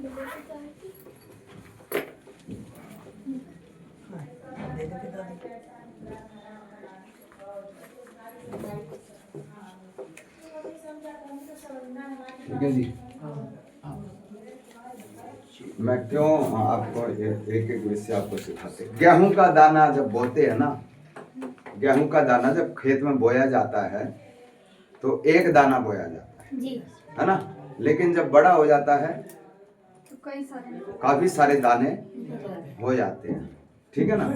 ठीक है जी। मैं क्यों आपको एक एक विषय आपको सिखाते। गेहूं का दाना जब बोते हैं ना, गेहूं का दाना जब खेत में बोया जाता है तो एक दाना बोया जाता है जी, है ना। लेकिन जब बड़ा हो जाता है तो काफी सारे दाने हो जाते हैं, ठीक है ना।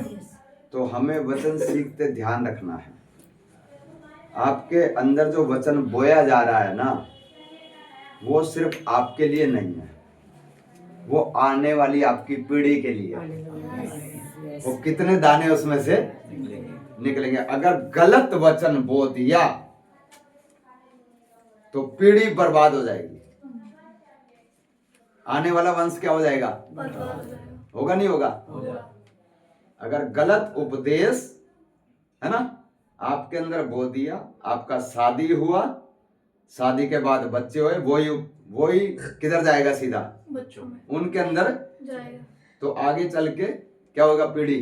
तो हमें वचन सीखते ध्यान रखना है, आपके अंदर जो वचन बोया जा रहा है ना, वो सिर्फ आपके लिए नहीं है, वो आने वाली आपकी पीढ़ी के लिए। वो कितने दाने उसमें से निकलेंगे। अगर गलत वचन बो दिया तो पीढ़ी बर्बाद हो जाएगी, आने वाला वंश क्या हो जाएगा, होगा नहीं होगा। अगर गलत उपदेश है ना आपके अंदर बो दिया, आपका शादी हुआ, शादी के बाद बच्चे हुए, वही किधर जाएगा, सीधा बच्चों में, उनके अंदर जाएगा। तो आगे चल के क्या होगा, पीढ़ी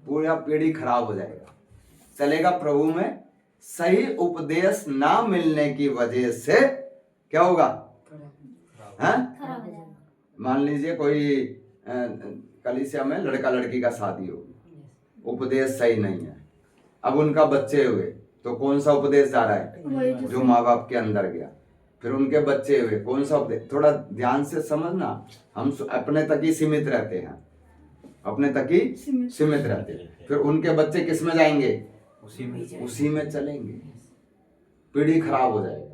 पूरा पीढ़ी खराब हो जाएगा, चलेगा प्रभु में। सही उपदेश ना मिलने की वजह से क्या होगा, हैं? मान लीजिए कोई कलीसिया में लड़का लड़की का शादी होगी, उपदेश सही नहीं है, अब उनका बच्चे हुए, तो कौन सा उपदेश जा रहा है, जो माँ बाप के अंदर गया। फिर उनके बच्चे हुए, कौन सा उपदेश, थोड़ा ध्यान से समझना। हम अपने तक ही सीमित रहते हैं, अपने तक ही सीमित रहते हैं। फिर उनके बच्चे किस में जाएंगे, उसी में चलेंगे, पीढ़ी खराब हो जाएगा।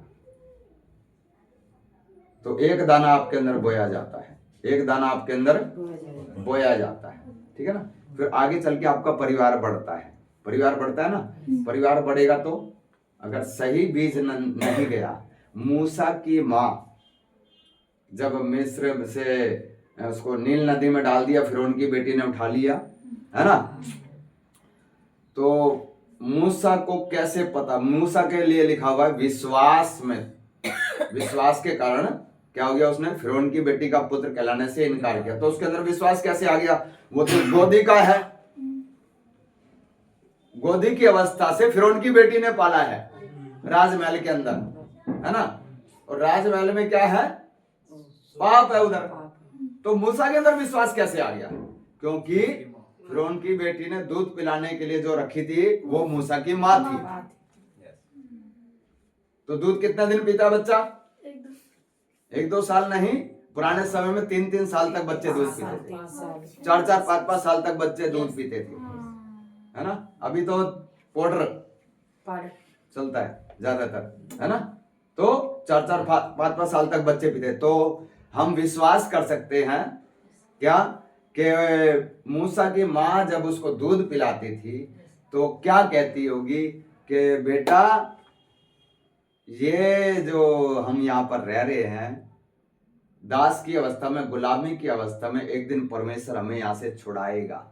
तो एक दाना आपके अंदर बोया जाता है, एक दाना आपके अंदर बोया जाता है, ठीक है ना। फिर आगे चल के आपका परिवार बढ़ता है, परिवार बढ़ता है ना। परिवार बढ़ेगा तो अगर सही बीज नहीं गया, मूसा की माँ जब मिस्र से उसको नील नदी में डाल दिया, फिर उनकी बेटी ने उठा लिया, है ना। तो मूसा को कैसे पता, मूसा के लिए लिखा हुआ है विश्वास में, विश्वास के कारण क्या हो गया, उसने फिरौन की बेटी का पुत्र कहलाने से इनकार किया। तो उसके अंदर विश्वास कैसे आ गया, वो तो गोदी का है, गोदी की अवस्था से फिरौन की बेटी ने पाला है राजमहल के अंदर, है ना। और राजमहल में क्या है, पाप है उधर। तो मूसा के अंदर विश्वास कैसे आ गया, क्योंकि फिरौन की बेटी ने दूध पिलाने के लिए जो रखी थी वो मूसा की माँ थी। तो दूध कितना दिन पीता बच्चा, 1-2 साल नहीं, पुराने समय में 3-3 साल तक बच्चे दूध पीते थे, 4-4, 5-5 साल तक बच्चे दूध पीते थे, है ना। अभी तो पाउडर चलता है ज्यादातर, है ना। तो 4-4, 5-5 साल तक बच्चे पीते। तो हम विश्वास कर सकते हैं क्या कि मूसा की माँ जब उसको दूध पिलाती थी तो क्या कहती होगी कि बेटा ये जो हम यहाँ पर रह रहे हैं दास की अवस्था में, गुलामी की अवस्था में, एक दिन परमेश्वर हमें यहाँ से छुड़ाएगा,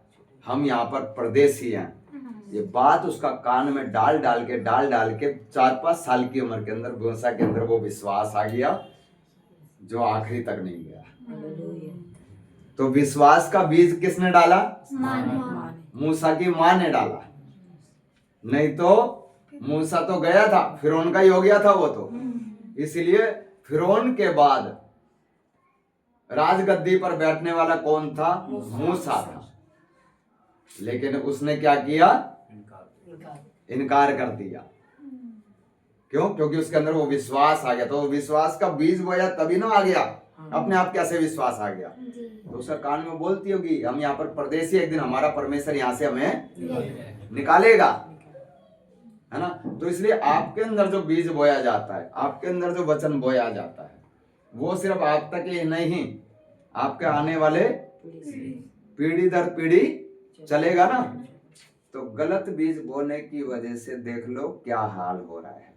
हम यहाँ पर परदेसी हैं। ये बात उसका कान में डाल डाल के 4-5 साल की उम्र के अंदर मूसा के अंदर वो विश्वास आ गया जो आखिरी तक नहीं गया। तो विश्वास का बीज किसने डाला, मूसा की माँ ने डाला, नहीं तो मूसा तो गया था, फिरौन का ही हो गया था वो तो। इसलिए फिरौन के बाद राजगद्दी पर बैठने वाला कौन था, मूसा था। लेकिन उसने क्या किया, इनकार कर दिया। क्यों, क्योंकि उसके अंदर वो विश्वास आ गया। तो विश्वास का बीज बोया तभी ना आ गया, अपने आप कैसे विश्वास आ गया। तो उसका कान में बोलती होगी हम यहाँ पर परदेसी, एक दिन हमारा परमेश्वर यहाँ से हमें निकालेगा, है ना। तो इसलिए आपके अंदर जो बीज बोया जाता है, आपके अंदर जो वचन बोया जाता है, वो सिर्फ आप तक ही नहीं, आपके आने वाले पीढ़ी दर पीढ़ी चलेगा ना। तो गलत बीज बोने की वजह से देख लो क्या हाल हो रहा है।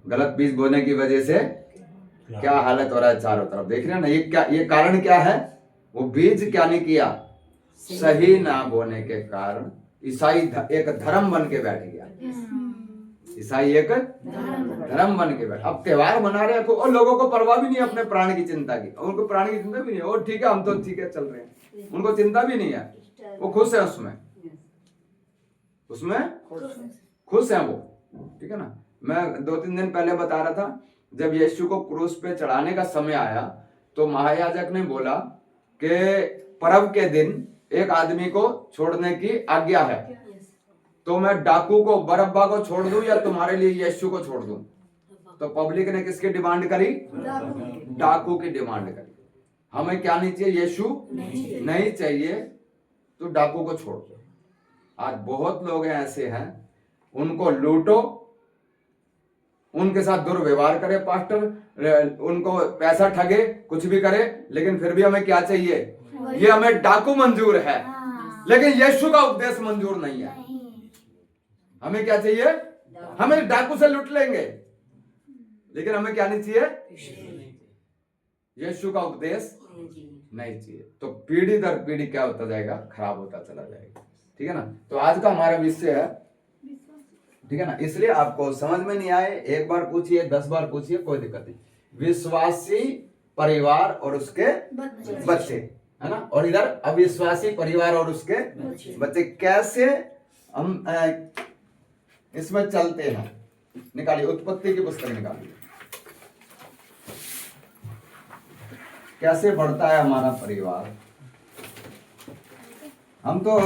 गलत बीज बोने की वजह से क्या हालत हो रहा है चारों तरफ, देख रहे हैं ना। ये कारण क्या है, वो बीज क्या नहीं किया, सही ना बोने के कारण ईसाई एक धर्म बन के बैठ गया, ईसाई एक धर्म बन के बैठे। अब त्योहार मना रहे हैं और लोगों को परवाह भी नहीं है अपने प्राण की चिंता की, उनको प्राण की चिंता भी नहीं है, और ठीक है हम तो ठीक है चल रहे हैं, उनको चिंता भी नहीं है, वो खुश है उसमें खुश है वो, ठीक है ना। मैं 2-3 दिन पहले बता रहा था, जब यीशु को क्रूस पे चढ़ाने का समय आया तो महायाजक ने बोला कि पर्व के दिन एक आदमी को छोड़ने की आज्ञा है, तो मैं डाकू को, बरअब्बा को छोड़ दूं या तुम्हारे लिए यीशु को छोड़ दूं? तो पब्लिक ने किसकी डिमांड करी? डाकू की डिमांड करी। हमें क्या नहीं चाहिए? यीशु नहीं चाहिए, तो डाकू को छोड़ दो। आज बहुत लोग ऐसे हैं, उनको लूटो, उनके साथ दुर्व्यवहार करे पास्टर, उनको पैसा ठगे, कुछ भी करे, लेकिन फिर भी हमें क्या चाहिए? ये हमें डाकू मंजूर है, लेकिन यीशु का उपदेश मंजूर नहीं है। हमें क्या चाहिए? हमें डाकू से लूट लेंगे, लेकिन हमें क्या नहीं चाहिए? यीशु का उपदेश नहीं चाहिए। तो पीढ़ी दर पीढ़ी क्या होता जाएगा? खराब होता चला जाएगा, ठीक है ना। तो आज का हमारा विषय है, ठीक है ना, इसलिए आपको समझ में नहीं आए, एक बार पूछिए, 10 बार पूछिए, कोई दिक्कत नहीं। विश्वासी परिवार और उसके बच्चे, है ना, और इधर अविश्वासी परिवार और उसके बच्चे, कैसे हम इसमें चलते हैं? निकालिए, उत्पत्ति की पुस्तक निकालिए, कैसे बढ़ता है हमारा परिवार। हम तो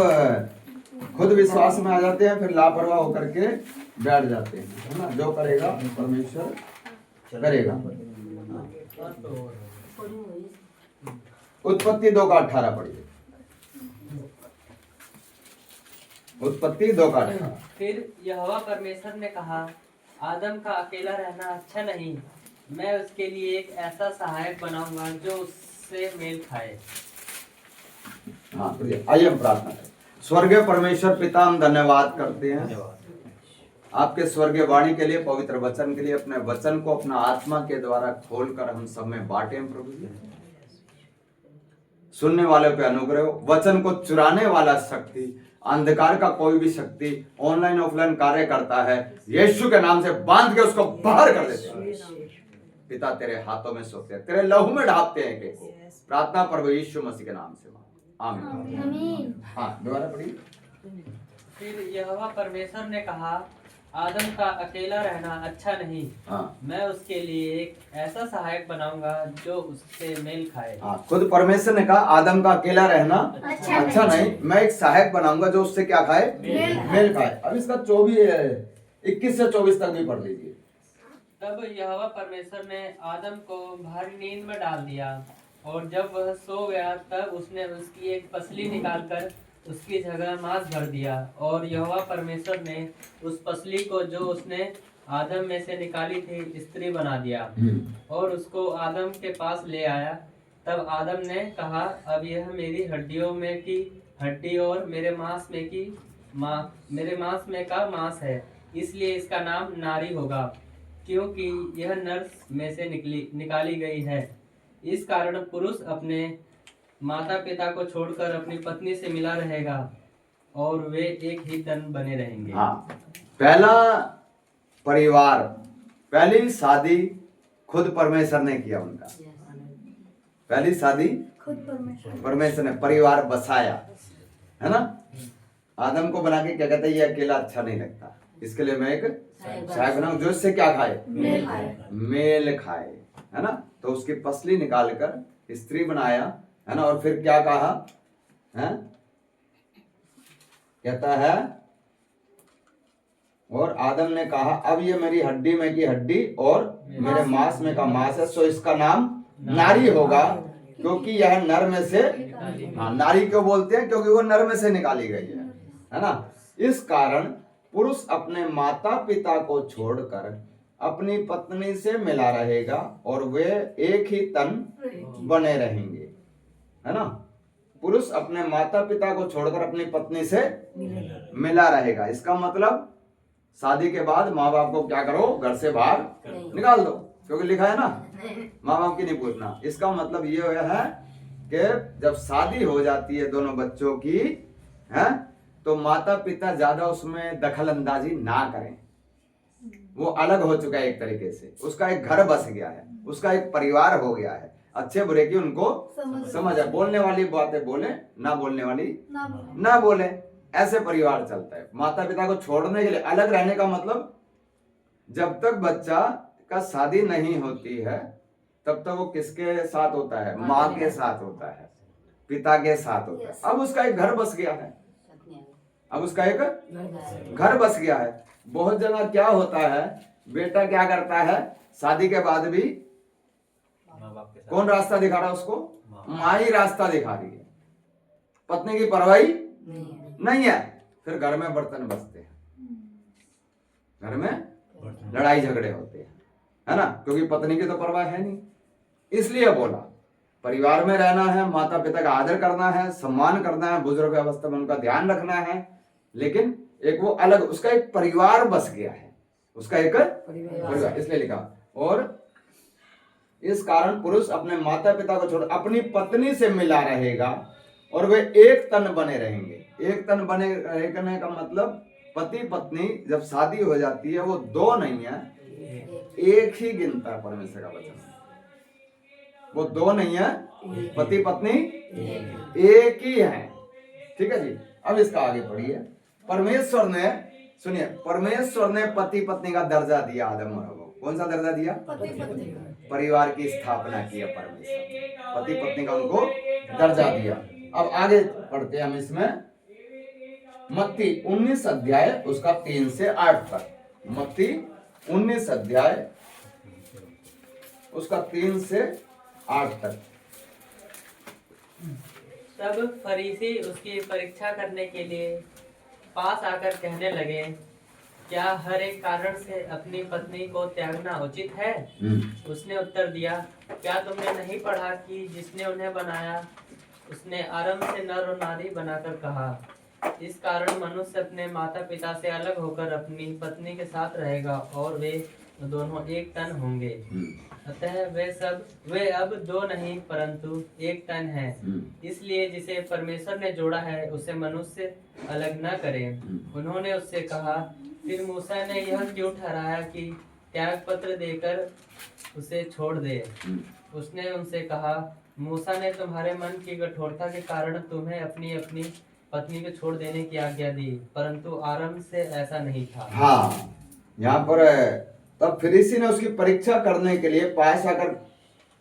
खुद विश्वास में आ जाते हैं, फिर लापरवाह होकर के बैठ जाते हैं, है ना। जो करेगा परमेश्वर करेगा। उत्पत्ति 2:18 पढ़िए। उत्पत्ति 2:18। फिर यहोवा परमेश्वर ने कहा, आदम का अकेला रहना अच्छा नहीं, मैं उसके लिए एक ऐसा सहायक बनाऊंगा जो उससे मेल खाए। हाँ, आइए हम प्रार्थना करें। स्वर्गीय परमेश्वर पिता, हम धन्यवाद करते हैं आपके स्वर्गीय वाणी के लिए, पवित्र वचन के लिए। अपने वचन को अपना आत्मा के द्वारा खोलकर हम सब में बांटे प्रभु जी। सुनने वाले पे अनुग्रह हो, वचन को चुराने वाला शक्ति, अंधकार का कोई भी शक्ति ऑनलाइन ऑफलाइन कार्य करता है, यीशु के नाम से बांध के उसको बाहर कर देते हैं पिता। तेरे हाथों में सौंपते हैं, तेरे लहू में ढापते हैं एक को। प्रार्थना प्रभु यीशु मसीह के नाम से, आमीन। हाँ, दोबारा पढ़िए। फिर यहोवा परमेश्वर ने कहा, आदम का अकेला रहना अच्छा नहीं, हाँ, मैं उसके लिए एक ऐसा सहायक बनाऊंगा जो उससे मेल खाए। हाँ, खुद परमेश्वर ने कहा आदम का अकेला रहना अच्छा नहीं, मैं एक सहायक बनाऊंगा जो उससे क्या खाए? मेल खाए। अब इसका 21 से 24 तक भी पढ़ लीजिए। तब यहोवा परमेश्वर ने आदम को भारी नींद में डाल दिया, और जब वह सो गया तब उसने उसकी एक पसली निकालकर उसकी जगह मांस भर दिया, और यहोवा परमेश्वर ने उस पसली को जो उसने आदम में से निकाली थी स्त्री बना दिया, और उसको आदम के पास ले आया। तब आदम ने कहा, अब यह मेरी हड्डियों में की हड्डी और मेरे मांस में का मांस है, इसलिए इसका नाम नारी होगा, क्योंकि यह नर में से निकाली गई है। इस कारण पुरुष अपने माता पिता को छोड़कर अपनी पत्नी से मिला रहेगा, और वे एक ही तन बने रहेंगे। हाँ, पहला परिवार, पहली शादी खुद परमेश्वर ने किया उनका। पहली शादी परमेश्वर ने परिवार बसाया, है ना। आदम को बना के क्या कहते हैं? ये अकेला अच्छा नहीं लगता, इसके लिए मैं एक सहायक बनाऊं जो इससे क्या खाए? मेल खाए, है ना। तो उसकी पसली निकालकर स्त्री बनाया, है ना। और फिर क्या कहा है? कहता है, और आदम ने कहा, अब ये मेरी हड्डी में की हड्डी और मेरे मांस में का मांस है, सो इसका नाम नारी होगा, क्योंकि यह नर में से, हाँ, नारी क्यों बोलते हैं? क्योंकि वो नर में से निकाली गई है ना। इस कारण पुरुष अपने माता पिता को छोड़कर अपनी पत्नी से मिला रहेगा, और वे एक ही तन बने रहेंगे, है ना। पुरुष अपने माता पिता को छोड़कर अपनी पत्नी से मिला रहेगा। इसका मतलब शादी के बाद माँ बाप को क्या करो? घर से बाहर निकाल दो, क्योंकि लिखा है ना, माँ बाप की नहीं पूछना। इसका मतलब ये है कि जब शादी हो जाती है दोनों बच्चों की, है, तो माता पिता ज्यादा उसमें दखल अंदाजी ना करें, वो अलग हो चुका है एक तरीके से, उसका एक घर बस गया है, उसका एक परिवार हो गया है। अच्छे बुरे की उनको समझ है, बोलने वाली बातें बोले, ना बोलने वाली ना बोले, ऐसे परिवार चलता है। माता पिता को छोड़ने के लिए अलग रहने का मतलब, जब तक बच्चा का शादी नहीं होती है तब तक वो किसके साथ होता है? माँ के साथ होता है, पिता के साथ होता है। अब उसका एक घर बस गया है, अब उसका एक घर बस गया है। बहुत जगह क्या होता है, बेटा क्या करता है, शादी के बाद भी कौन रास्ता दिखा रहा है उसको? माँ ही रास्ता दिखा रही है, पत्नी की परवाही नहीं है। फिर घर में बर्तन बजते हैं, घर में लड़ाई झगड़े होते हैं, है ना, क्योंकि पत्नी की तो परवाह है नहीं। इसलिए बोला परिवार में रहना है, माता पिता का आदर करना है, सम्मान करना है, बुजुर्ग अवस्था में उनका ध्यान रखना है, लेकिन एक वो अलग, उसका एक परिवार बस गया है, उसका एक परिवार, इसलिए लिखा। और इस कारण पुरुष अपने माता पिता को छोड़ अपनी पत्नी से मिला रहेगा और वे एक तन बने रहेंगे। एक तन बने रहने का मतलब, पति पत्नी जब शादी हो जाती है वो दो नहीं है, एक ही गिनता है परमेश्वर का वचन, वो दो नहीं है, पति पत्नी एक ही है। ठीक है जी। अब इसका आगे पढ़िए। परमेश्वर ने, सुनिए, परमेश्वर ने पति पत्नी का दर्जा दिया आदम और हव्वा को। कौन सा दर्जा दिया? परिवार की स्थापना की है परमेश्वर, पति पत्नी का उनको दर्जा दिया। अब आगे पढ़ते हैं हम इसमें, मत्ती 19 अध्याय उसका 3 से 8 तक। मत्ती 19 अध्याय उसका 3 से 8 तक। तब फरीसी उसकी परीक्षा करने के लिए पास आकर कहने लगे, क्या हर एक कारण से अपनी पत्नी को त्यागना उचित है? उसने उत्तर दिया, क्या तुमने नहीं पढ़ा कि जिसने उन्हें बनाया उसने आरंभ से नर और नारी बनाकर कहा, इस कारण मनुष्य अपने माता पिता से अलग होकर अपनी पत्नी के साथ रहेगा और वे दोनों एक तन होंगे। अतः वे अब दो नहीं परंतु एक तन है। इसलिए जिसे परमेश्वर ने जोड़ा है उसे मनुष्य अलग न करे। उन्होंने उससे कहा, फिर मूसा ने यह क्यों ठहराया कि त्याग पत्र देकर उसे छोड़ दे? उसने उनसे कहा, मूसा ने तुम्हारे मन की कठोरता के कारण तुम्हें अपनी अपनी पत्नी को छोड़ देने की आज्ञा दी, परंतु आरंभ से ऐसा नहीं था। हाँ, यहाँ पर तब फरीसी ने उसकी परीक्षा करने के लिए पास आकर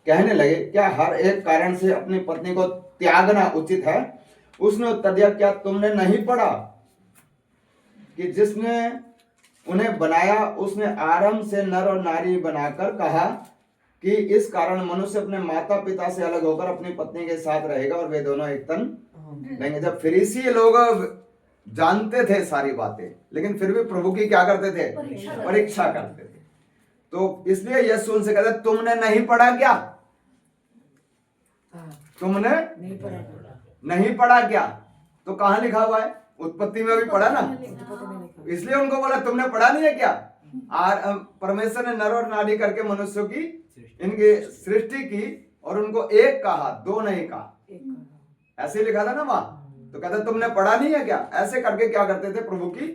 कहने लगे, क्या हर एक कारण से अपनी पत्नी को त्यागना उचित है? उसने उत्तर दिया, क्या तुमने नहीं पढ़ा कि जिसने उन्हें बनाया उसने आरंभ से नर और नारी बनाकर कहा कि इस कारण मनुष्य अपने माता पिता से अलग होकर अपनी पत्नी के साथ रहेगा और वे दोनों एक तन रहेंगे। जब फरीसी लोग जानते थे सारी बातें, लेकिन फिर भी प्रभु की क्या करते थे? परीक्षा करते थे। तो इसलिए यीशु उनसे कहते, तुमने नहीं पढ़ा क्या? तुमने नहीं पढ़ा क्या? तो कहाँ लिखा हुआ है? उत्पत्ति में भी पढ़ा ना, इसलिए उनको बोला तुमने पढ़ा नहीं है क्या? परमेश्वर ने नर और नारी करके मनुष्यों की इनकी सृष्टि की और उनको एक कहा, दो नहीं कहा, ऐसे लिखा था ना वहां। तो कहता तुमने पढ़ा नहीं है क्या? ऐसे करके क्या करते थे? प्रभु की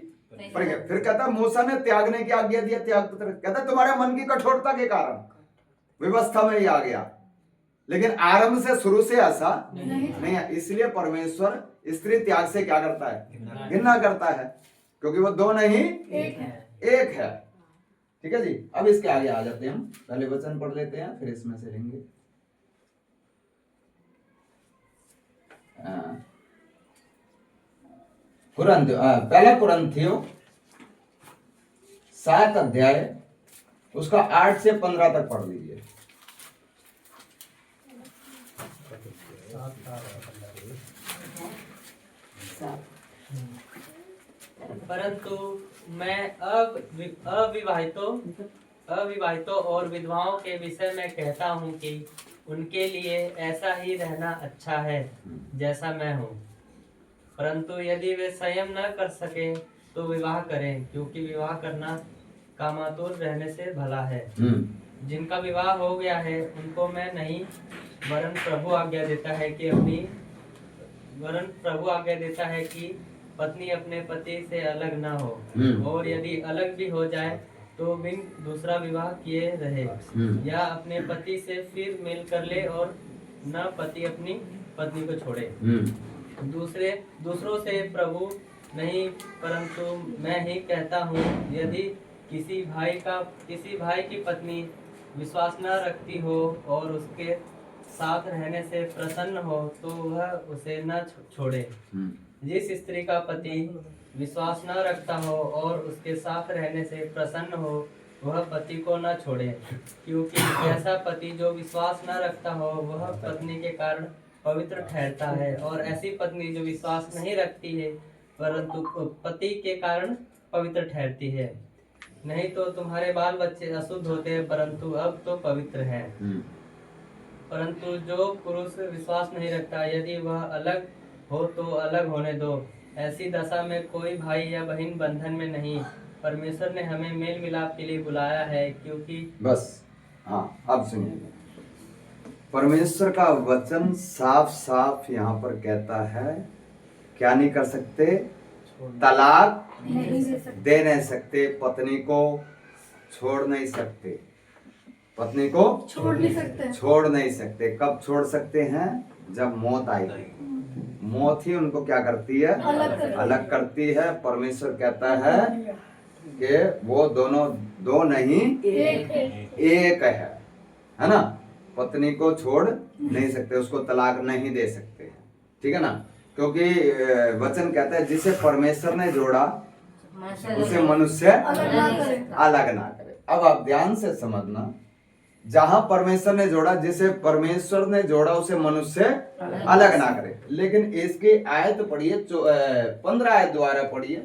परीक्षा। फिर कहता मूसा ने त्यागने की आज्ञा दिया, त्याग पत्र। कहता तुम्हारे मन की कठोरता के कारण व्यवस्था में ही आ गया, लेकिन आरंभ से शुरू से ऐसा नहीं है। इसलिए परमेश्वर स्त्री त्याग से क्या करता है? घृणा करता है, क्योंकि वो दो नहीं एक है। ठीक है जी। अब इसके आगे आ जाते हैं हम, पहले वचन पढ़ लेते हैं फिर इसमें से लेंगे। पहला कुरिन्थियों 7 अध्याय उसका 8 से 15 तक पढ़ लीजिए। परंतु मैं अविवाहितों और विधवाओं के विषय में कहता हूँ कि उनके लिए ऐसा ही रहना अच्छा है जैसा मैं हूँ। परंतु यदि वे संयम न कर सके तो विवाह करें, क्योंकि विवाह करना कामातुर रहने से भला है। जिनका विवाह हो गया है उनको मैं नहीं, वरन प्रभु आज्ञा देता है कि पत्नी अपने पति से अलग ना हो, और यदि अलग भी हो जाए तो बिन दूसरा विवाह किए रहे, या अपने पति से फिर मिल कर ले, और न पति अपनी पत्नी को छोड़े। दूसरों से प्रभु नहीं, परंतु मैं ही कहता हूँ, यदि किसी भाई की पत्नी विश्वास न रखती हो और उसके साथ रहने से प्रसन्न हो, तो वह उसे न छोड़े। जिस स्त्री का पति विश्वास न रखता हो और उसके साथ रहने से प्रसन्न हो, वह पति को न छोड़े, क्योंकि ऐसा पति जो विश्वास न रखता हो वह पत्नी के कारण पवित्र ठहरता है, और ऐसी पत्नी जो विश्वास नहीं रखती है परंतु पति के कारण पवित्र ठहरती है। नहीं तो तुम्हारे बाल बच्चे अशुद्ध होते हैं, परंतु अब तो पवित्र हैं। परंतु जो पुरुष विश्वास नहीं रखता, यदि वह अलग हो तो अलग होने दो। ऐसी दशा में कोई भाई या बहन बंधन में नहीं, परमेश्वर ने हमें मेल मिलाप के लिए बुलाया है, क्योंकि बस। हाँ, अब सुनिए, परमेश्वर का वचन साफ साफ यहाँ पर कहता है, क्या नहीं कर सकते? तलाक दे नहीं सकते, पत्नी को छोड़ नहीं सकते, पत्नी को छोड़ नहीं सकते। कब छोड़ सकते हैं? जब मौत आएगी। मौत ही उनको क्या करती है? अलग करती है। परमेश्वर कहता है कि वो दोनों दो नहीं एक है ना। पत्नी को छोड़ नहीं सकते, उसको तलाक नहीं दे सकते, ठीक है ना, क्योंकि वचन कहता है जिसे परमेश्वर ने जोड़ा उसे मनुष्य अलग ना करे। अब आप ध्यान से समझना, जहां परमेश्वर ने जोड़ा, जिसे परमेश्वर ने जोड़ा उसे मनुष्य अलग ना करे। लेकिन इसकी आयत पढ़िए, 15 आयत द्वारा पढ़िए।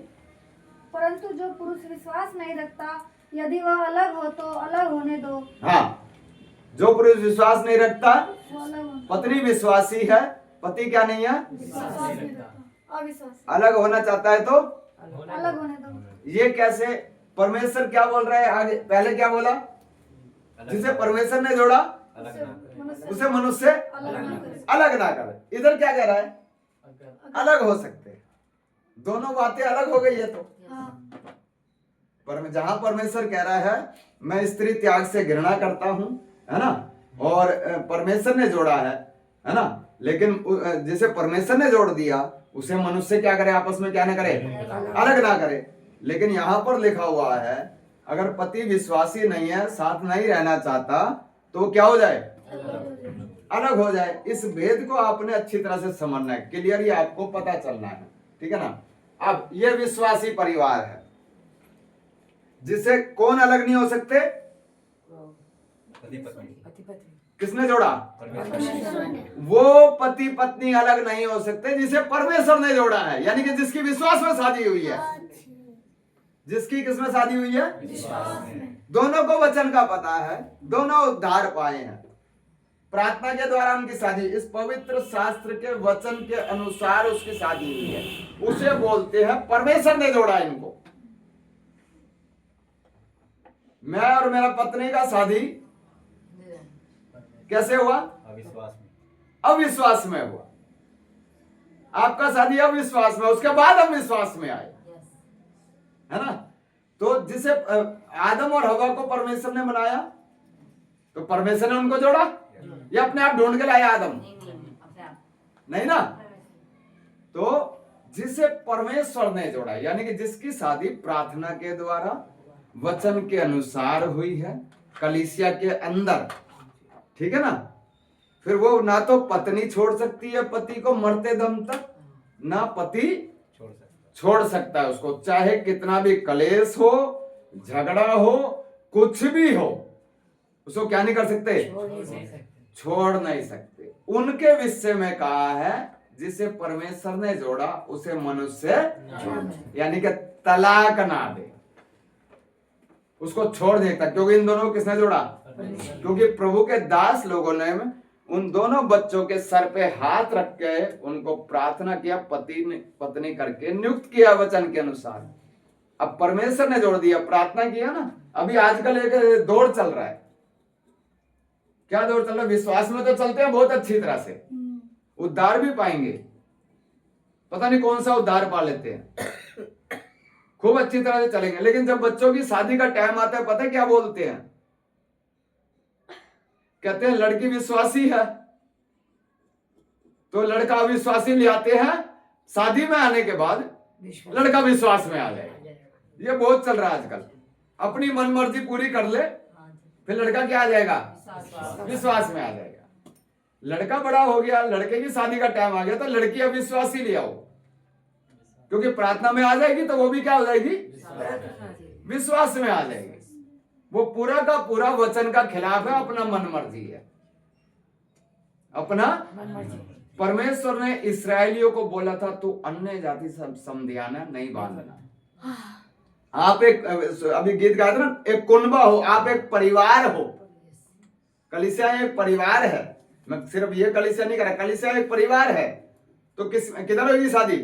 परंतु जो पुरुष विश्वास नहीं रखता, यदि वह अलग हो तो अलग होने दो। हाँ, जो पुरुष विश्वास नहीं रखता, पत्नी विश्वासी है, पति क्या नहीं है? अलग होना चाहता है तो अलग होने दो। ये कैसे? परमेश्वर क्या बोल रहा है आगे? पहले क्या बोला? जिसे परमेश्वर ने जोड़ा उसे मनुष्य अलग ना करे। इधर क्या कह रहा है? अलग हो सकते हैं। दोनों बातें अलग हो गई है। तो जहां परमेश्वर कह रहा है मैं स्त्री त्याग से घृणा करता हूं, है ना, और परमेश्वर ने जोड़ा है ना, लेकिन जिसे परमेश्वर ने जोड़ दिया उसे मनुष्य क्या करे? आपस में क्या ना करे? अलग ना करे। लेकिन यहां पर लिखा हुआ है अगर पति विश्वासी नहीं है, साथ नहीं रहना चाहता, तो क्या हो जाए? अलग हो जाए। इस भेद को आपने अच्छी तरह से समझना है, क्लियरली आपको पता चलना है, ठीक है ना। अब ये विश्वासी परिवार है जिसे कौन अलग नहीं हो सकते? किसने जोड़ा? वो पति पत्नी अलग नहीं हो सकते जिसे परमेश्वर ने जोड़ा है, यानी कि जिसकी विश्वास में शादी हुई है। जिसकी किसमें शादी हुई है? दोनों को वचन का पता है, दोनों उद्धार पाए हैं, प्रार्थना के द्वारा उनकी शादी, इस पवित्र शास्त्र के वचन के अनुसार उसकी शादी हुई है। उसे बोलते हैं परमेश्वर ने जोड़ा इनको। मैं और मेरा पत्नी का शादी कैसे हुआ? अविश्वास में हुआ। आपका शादी अविश्वास में, उसके बाद हम विश्वास में आए, है ना। तो जिसे आदम और हवा को परमेश्वर ने बनाया, तो परमेश्वर ने उनको जोड़ा या अपने आप ढूंढ के लाया आदम? नहीं ना। तो जिसे परमेश्वर ने जोड़ा, यानी कि जिसकी शादी प्रार्थना के द्वारा वचन के अनुसार हुई है, कलीसिया के अंदर, ठीक है ना, फिर वो ना तो पत्नी छोड़ सकती है पति को मरते दम तक, ना पति छोड़ सकता है उसको, चाहे कितना भी कलेश हो, झगड़ा हो, कुछ भी हो, उसको क्या नहीं कर सकते? छोड़ नहीं सकते। उनके विषय में कहा है जिसे परमेश्वर ने जोड़ा उसे मनुष्य यानी कि तलाक ना दे, उसको छोड़ देता, क्योंकि इन दोनों को किसने जोड़ा? क्योंकि प्रभु के दास लोगों ने उन दोनों बच्चों के सर पे हाथ रख के उनको प्रार्थना किया, पत्नी करके नियुक्त किया वचन के अनुसार। अब परमेश्वर ने जोड़ दिया, प्रार्थना किया ना। अभी आजकल एक दौड़ चल रहा है। क्या दौड़ चल रहा है? विश्वास में तो चलते हैं बहुत अच्छी तरह से, उद्धार भी पाएंगे, पता नहीं कौन सा उद्धार पा लेते हैं, खूब अच्छी तरह से चलेंगे। लेकिन जब बच्चों की शादी का टाइम आता है, पता है क्या बोलते हैं? कहते हैं लड़की विश्वासी है तो लड़का अविश्वासी ले आते हैं, शादी में आने के बाद लड़का विश्वास में आ जाएगा। ये बहुत चल रहा है आजकल। अपनी मन मर्जी पूरी कर ले, फिर लड़का क्या आ जाएगा? विश्वास में आ जाएगा। लड़का बड़ा हो गया, लड़के की शादी का टाइम आ गया, तो लड़की अविश्वासी ले आओ, क्योंकि प्रार्थना में आ जाएगी तो वो भी क्या हो जाएगी? विश्वास में आ जाएगी। वो पूरा का पूरा वचन का खिलाफ है, अपना मन मर्जी है, अपना परमेश्वर ने इस्राएलियों को बोला था तू अन्य जाति से समधियाना नहीं बांधना। आप एक, अभी गीत गाया था ना, एक कुनबा हो, आप एक परिवार हो। कलीसिया एक परिवार है। मैं सिर्फ ये कलीसिया नहीं कह रहा, कलीसिया एक परिवार है। तो किधर होगी शादी?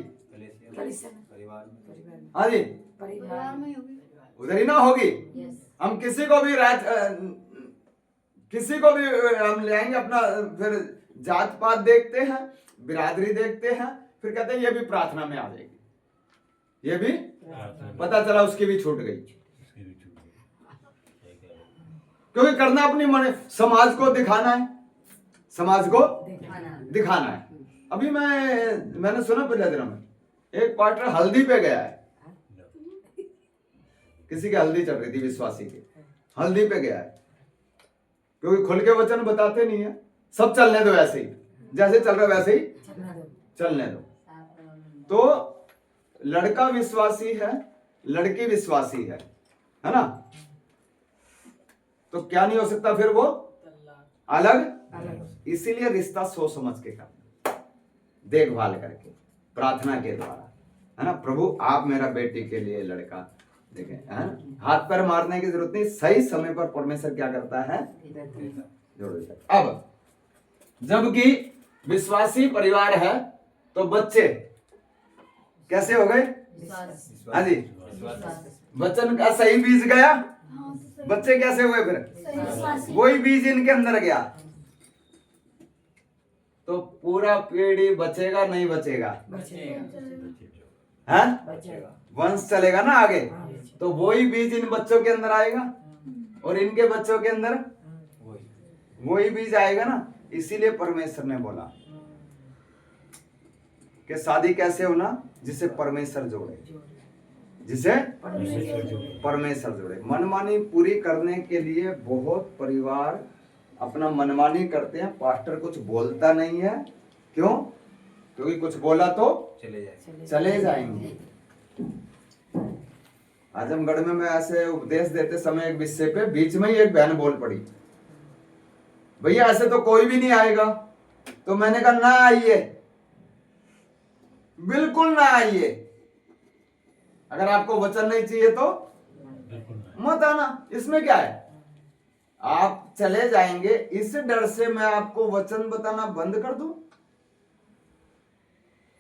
हाँ जी, परिवार में होगी, उधर ही ना होगी। हम किसी को भी हम ले आएंगे, अपना फिर जात पात देखते हैं, बिरादरी देखते हैं, फिर कहते हैं ये भी प्रार्थना में आ जाएगी, ये भी पता चला उसकी भी छूट गई। क्योंकि करना अपनी मन, समाज को दिखाना है, समाज को दिखाना है। अभी मैंने सुना पिछले दिनों में एक पार्टनर हल्दी पे गया है, किसी की हल्दी चल रही थी, विश्वासी की हल्दी पे गया है, क्योंकि खुल के वचन बताते नहीं है। सब चलने दो, ऐसे ही जैसे चल रहा वैसे ही चलने दो। तो लड़का विश्वासी है, लड़की विश्वासी है ना? तो क्या नहीं हो सकता फिर वो अलग। इसीलिए रिश्ता सोच समझ के करना, देखभाल करके, प्रार्थना के द्वारा, है ना? प्रभु आप मेरा बेटी के लिए लड़का देखें, है ना? हाथ पैर मारने की जरूरत नहीं, सही समय पर परमेश्वर क्या करता है? जोड़ देता है। अब जबकि विश्वासी परिवार है तो बच्चे कैसे हो गए? हाँ जी, वचन का सही बीज गया, बच्चे कैसे हुए फिर? वही बीज इनके अंदर गया तो पूरा पीढ़ी बचेगा नहीं बचेगा? है, वंश चलेगा ना आगे। तो वही बीज इन बच्चों के अंदर आएगा और इनके बच्चों के अंदर वही बीज आएगा ना। इसीलिए परमेश्वर ने बोला कि शादी कैसे होना? जिसे परमेश्वर जोड़े, जिसे परमेश्वर जोड़े। मनमानी पूरी करने के लिए बहुत परिवार अपना मनमानी करते हैं। पास्टर कुछ बोलता नहीं है, क्यों? क्योंकि कुछ बोला तो चले जाएंगे। आजमगढ़ में मैं ऐसे उपदेश देते समय एक विषय पे बीच में ही एक बहन बोल पड़ी, भैया ऐसे तो कोई भी नहीं आएगा। तो मैंने कहा ना आइए, बिल्कुल ना आइए। अगर आपको वचन नहीं चाहिए तो मत आना, इसमें क्या है? आप चले जाएंगे, इस डर से मैं आपको वचन बताना बंद कर दूं?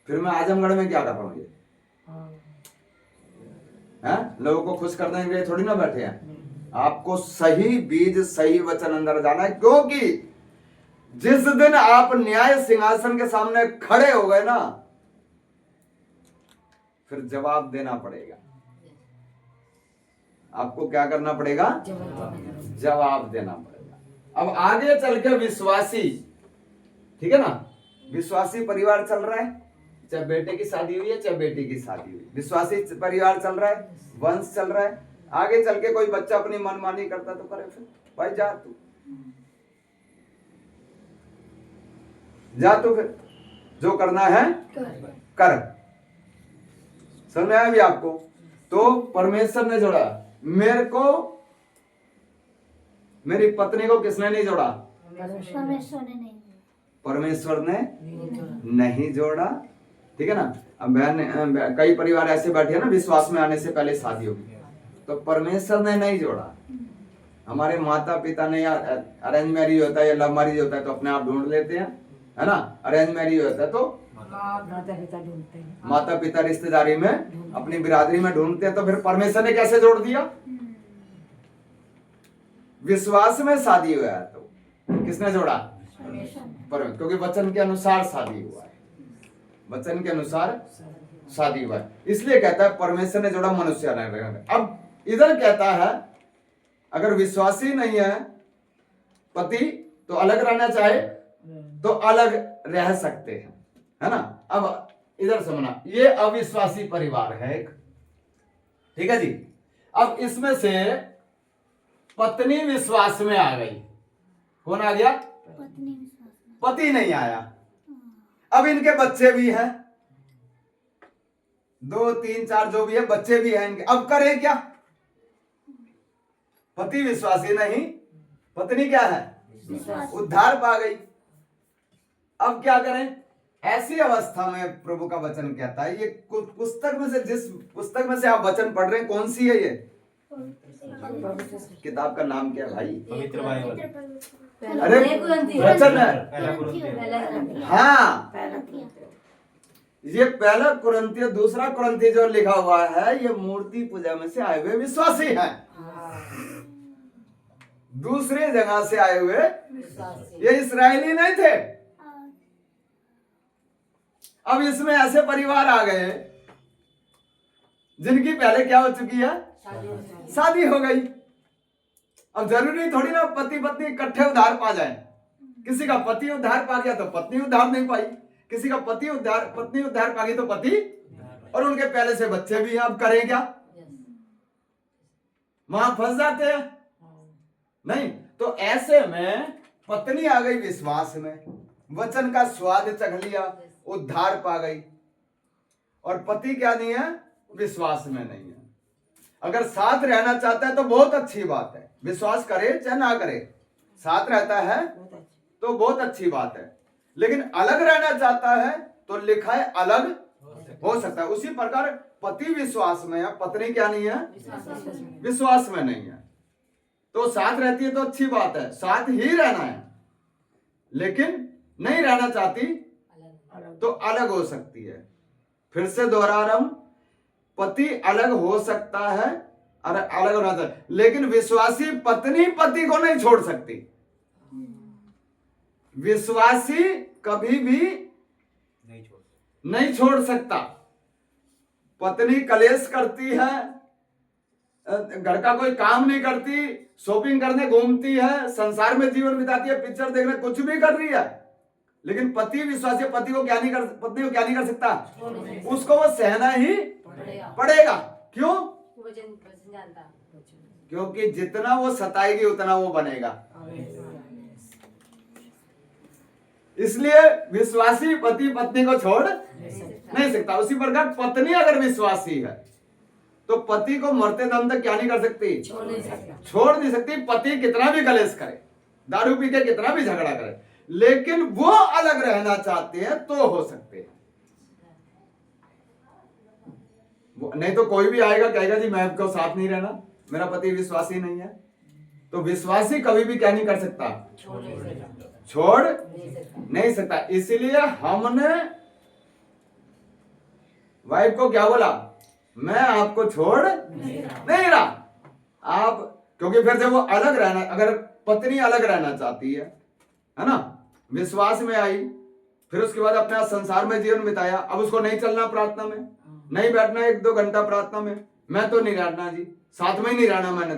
फिर मैं आजमगढ़ में क्या कर रहा हूं? ये लोगों को खुश करने के लिए थोड़ी ना बैठे हैं। आपको सही बीज, सही वचन अंदर जाना है, क्योंकि जिस दिन आप न्याय सिंहासन के सामने खड़े हो गए ना, फिर जवाब देना पड़ेगा। आपको क्या करना पड़ेगा? जवाब देना पड़ेगा। अब आगे चल के विश्वासी, ठीक है ना, विश्वासी परिवार चल रहा है, चाहे बेटे की शादी हुई है चाहे बेटी की शादी हुई, विश्वासी परिवार चल रहा है, वंश चल रहा है। आगे चल के कोई बच्चा अपनी मनमानी करता तो करे, फिर भाई जा तू फिर जो करना है कर। समझ में आया भी आपको? तो परमेश्वर ने जोड़ा। मेरे को, मेरी पत्नी को किसने नहीं जोड़ा? परमेश्वर ने नहीं जोड़ा, ठीक है ना। अब बहन, कई परिवार ऐसे बैठे हैं ना, विश्वास में आने से पहले शादी होगी, तो परमेश्वर ने नहीं जोड़ा। हमारे माता पिता ने, या अरेंज मैरिज होता है या लव मैरिज होता है तो अपने आप ढूंढ लेते हैं, है ना। अरेंज मैरिज होता है तो माता पिता रिश्तेदारी में, अपनी बिरादरी में ढूंढते हैं। तो फिर परमेश्वर ने कैसे जोड़ दिया? विश्वास में शादी हुआ है तो किसने जोड़ा? क्योंकि वचन के अनुसार शादी हुआ है, वचन के अनुसार शादी हुआ है। इसलिए कहता है परमेश्वर ने जोड़ा मनुष्य अलग रखेगा। अब इधर कहता है अगर विश्वासी नहीं है पति तो अलग रहना चाहे तो अलग रह सकते हैं, है ना। अब इधर समझना, ये अविश्वासी परिवार है एक, ठीक है जी। अब इसमें से पत्नी विश्वास में आ गई, कौन आ गया? पति नहीं आया। अब इनके बच्चे भी हैं, 2 3 4 जो भी है, बच्चे भी हैं इनके। अब करें क्या? पति विश्वासी नहीं, पत्नी क्या है? उद्धार पा गई। अब क्या करें? ऐसी अवस्था में प्रभु का वचन कहता है, ये पुस्तक में से, जिस पुस्तक में से आप वचन पढ़ रहे हैं, कौन सी है ये किताब? का नाम क्या है भाई? पवित्र बाइबल। अरे वचन है, हाँ। ये पहला कुरिन्थियों, दूसरा कुरिन्थियों जो लिखा हुआ है, ये मूर्ति पूजा में से आए हुए विश्वासी हैं। दूसरे जगह से आए हुए, ये इस्राएली नहीं थे। अब इसमें ऐसे परिवार आ गए जिनकी पहले क्या हो चुकी है? शादी हो गई। अब जरूरी थोड़ी ना पति पत्नी इकट्ठे उद्धार पा जाए। किसी का पति उद्धार पा गया तो पत्नी उद्धार नहीं पाई, किसी का पत्नी उद्धार पा गई तो पति, और उनके पहले से बच्चे भी हैं। अब करें क्या? वहां फंस जाते हैं नहीं। तो ऐसे में पत्नी आ गई विश्वास में, वचन का स्वाद चख लिया, उद्धार पा गई, और पति क्या नहीं है? विश्वास में नहीं है। अगर साथ रहना चाहता है तो बहुत अच्छी बात है, विश्वास करे चाहे ना करे, साथ रहता है तो बहुत अच्छी बात है। लेकिन अलग रहना चाहता है तो लिखा है अलग हो सकता है। उसी प्रकार पति विश्वास में है, पत्नी क्या नहीं है? विश्वास में नहीं है। तो साथ रहती है तो अच्छी बात है, साथ ही रहना है। लेकिन नहीं रहना चाहती तो अलग हो सकती है। फिर से दोहरा रहा हूं, पति अलग हो सकता है, और अलग होना चाहिए, लेकिन विश्वासी पत्नी पति को नहीं छोड़ सकती। विश्वासी कभी भी नहीं छोड़ सकता। पत्नी कलेश करती है, घर का कोई काम नहीं करती, शॉपिंग करने घूमती है, संसार में जीवन बिताती है, पिक्चर देखने, कुछ भी कर रही है, लेकिन पति विश्वासी पत्नी को क्या नहीं कर सकता? उसको वो सहना ही पड़ेगा। क्यों? क्योंकि जितना वो सताएगी उतना वो बनेगा। इसलिए विश्वासी पति पत्नी को छोड़ नहीं सकता। उसी प्रकार पत्नी अगर विश्वासी है तो पति को मरते दम तक क्या नहीं कर सकती? छोड़ नहीं सकती। पति कितना भी कलेश करे, दारू पी के कितना भी झगड़ा करे, लेकिन वो अलग रहना चाहते हैं तो हो सकते हैं। नहीं तो कोई भी आएगा कहेगा जी मैं आपको साथ नहीं रहना, मेरा पति विश्वासी नहीं है। तो विश्वासी कभी भी क्या नहीं कर सकता? छोड़ नहीं सकता। इसलिए हमने वाइफ को क्या बोला? मैं आपको छोड़ नहीं रहा। आप, क्योंकि फिर जब वो अलग रहना, अगर पत्नी अलग रहना चाहती है ना, विश्वास में आई, फिर उसके बाद अपना संसार में जीवन बिताया, अब उसको नहीं चलना प्रार्थना में, नहीं बैठना 1-2 घंटा प्रार्थना में, मैं तो नहीं रहना जी, साथ में ही नहीं रहना मैंने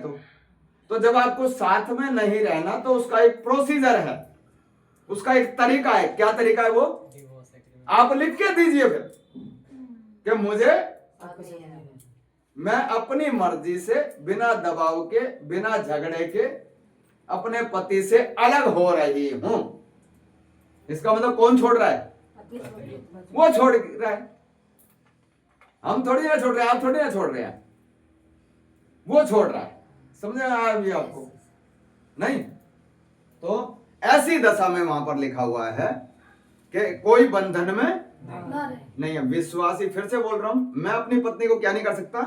तो जब आपको साथ में नहीं रहना तो उसका एक प्रोसीजर है, उसका एक तरीका है। क्या तरीका है वो? आप लिख के दीजिए फिर कि मैं अपनी मर्जी से, बिना दबाव के, बिना झगड़े के अपने पति से अलग हो रही हूं। इसका मतलब कौन छोड़ रहा है? वो छोड़ रहा है। हम थोड़ी ना छोड़ रहे हैं, आप थोड़ी ना छोड़ रहे हैं, वो छोड़ रहा है। समझ में आया भी आपको? नहीं तो ऐसी दशा में वहां पर लिखा हुआ है कि कोई बंधन में नहीं है। विश्वासी, फिर से बोल रहा हूं, मैं अपनी पत्नी को क्या नहीं कर सकता?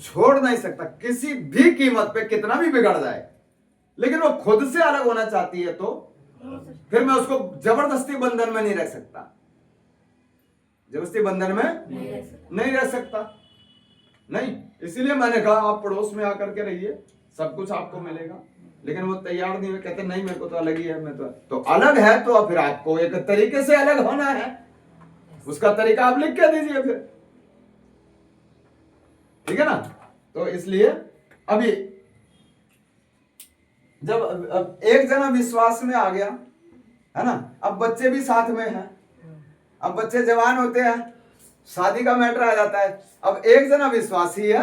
छोड़ नहीं सकता किसी भी कीमत पे, कितना भी बिगड़ जाए। लेकिन वो खुद से अलग होना चाहती है तो फिर मैं उसको जबरदस्ती बंधन में नहीं रख सकता, जबरदस्ती बंधन में नहीं रह सकता। नहीं, इसीलिए मैंने कहा आप पड़ोस में आकर के रहिए, सब कुछ आपको मिलेगा। लेकिन वो तैयार नहीं हुए, कहते नहीं मेरे को तो अलग ही है, मैं तो अलग है। तो फिर आपको एक तरीके से अलग होना है। उसका तरीका आप लिख के दीजिए फिर, ठीक है ना। तो इसलिए अभी जब अब एक जना विश्वास में आ गया है ना, अब बच्चे भी साथ में हैं, अब बच्चे जवान होते हैं, शादी का मैटर आ जाता है। अब एक जना विश्वासी है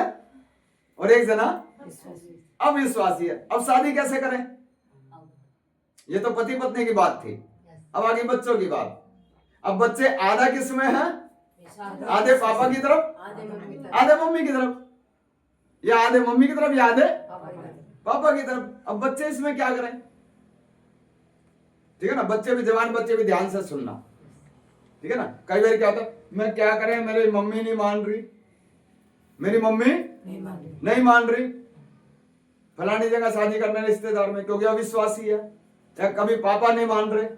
और एक जना अविश्वासी है, अब शादी कैसे करें? ये तो पति पत्नी की बात थी, अब आगे बच्चों की बात। अब बच्चे आधा किस में है? आधे पापा की तरफ, आधे मम्मी की तरफ, या आधे मम्मी की तरफ, या आधे पापा की तरफ। अब बच्चे इसमें क्या करें? ठीक है ना, बच्चे भी जवान बच्चे भी ध्यान से सुनना, ठीक है ना। कई बार क्या होता है, मैं क्या करें, मेरी मम्मी नहीं मान रही, मेरी मम्मी नहीं मान रही, फलानी जगह शादी करना है रिश्तेदार में, क्योंकि अविश्वासी है, या कभी पापा नहीं मान रहे,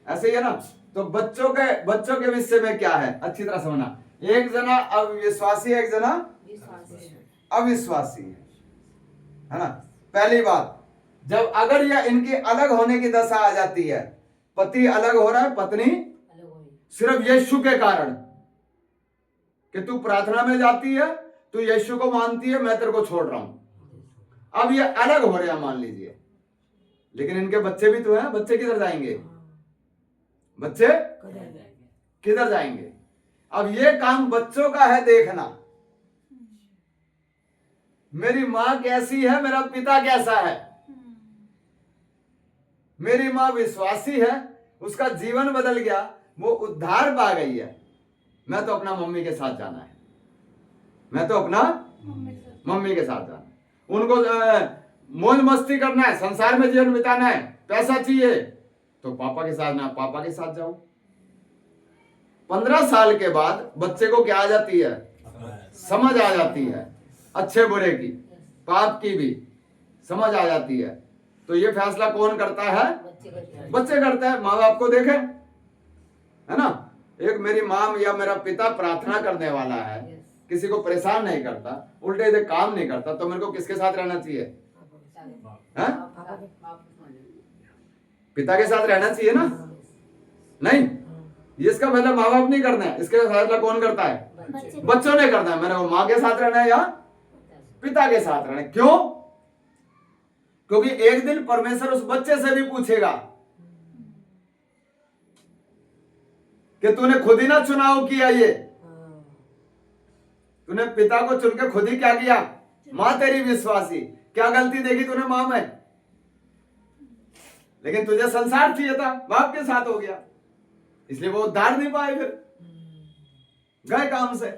ऐसे ही है ना। तो बच्चों के विषय में क्या है, अच्छी तरह समझना। एक जना अविश्वासी है, एक जना अविश्वासी है ना। पहली बात, जब अगर यह इनकी अलग होने की दशा आ जाती है, पति अलग हो रहा है, पत्नी सिर्फ यीशु के कारण, कि तू प्रार्थना में जाती है, तू यीशु को मानती है, मैं तेरे को छोड़ रहा हूं। अब ये अलग हो रहे हैं मान लीजिए, लेकिन इनके बच्चे भी तो हैं, बच्चे किधर जाएंगे? बच्चे किधर जाएंगे? अब ये काम बच्चों का है देखना, मेरी मां कैसी है, मेरा पिता कैसा है। मेरी मां विश्वासी है, उसका जीवन बदल गया, वो उद्धार पा गई है, मैं तो अपना मम्मी के साथ जाना है, मैं तो अपना मम्मी के साथ जाना है। उनको मौज मस्ती करना है, संसार में जीवन बिताना है, पैसा चाहिए तो पापा के साथ ना, पापा के साथ जाओ। 15 साल के बाद बच्चे को क्या आ जाती है? समझ आ जाती है, अच्छे बुरे की, पाप की भी समझ आ जाती है। तो ये फैसला कौन करता है? बच्चे करते हैं। माँ बाप को देखें, है ना, एक मेरी माँ या मेरा पिता प्रार्थना करने वाला है, किसी को परेशान नहीं करता, उल्टे इधर काम नहीं करता, तो मेरे को किसके साथ रहना चाहिए? है? पिता के साथ रहना चाहिए ना? नहीं, ये इसका मतलब माँ बाप नहीं करना है, इसके फैसला कौन करता है? बच्चों ने करना है। मेरे को माँ के साथ रहना है या पिता के साथ रहना है। क्यों? क्योंकि एक दिन परमेश्वर उस बच्चे से भी पूछेगा कि तूने खुद ही ना चुनाव किया, ये तूने पिता को चुन के खुद ही क्या किया? मां तेरी विश्वासी, क्या गलती देखी तूने मां में? लेकिन तुझे संसार चाहिए था, बाप के साथ हो गया, इसलिए वो उद्धार नहीं पाए, फिर गए काम से।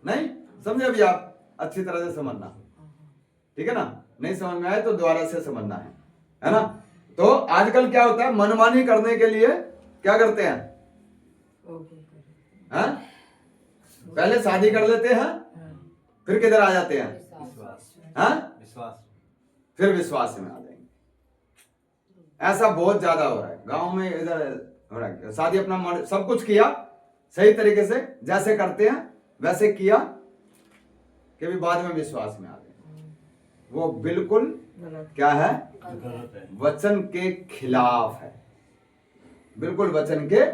नहीं समझे? अभी आप अच्छी तरह से समझना, ठीक है ना। नहीं समझ में आए तो दोबारा से समझना है ना। तो आजकल क्या होता है, मनमानी करने के लिए क्या करते हैं? पहले शादी कर लेते हैं, फिर किधर आ जाते हैं? विश्वास, फिर विश्वास में आ जाएंगे। ऐसा बहुत ज्यादा हो रहा है गांव में, इधर हो रहा है। शादी अपना सब कुछ किया सही तरीके से, जैसे करते हैं वैसे किया, कि भी बाद में विश्वास में आ गए। वो बिल्कुल क्या है? वचन के खिलाफ है, बिल्कुल वचन के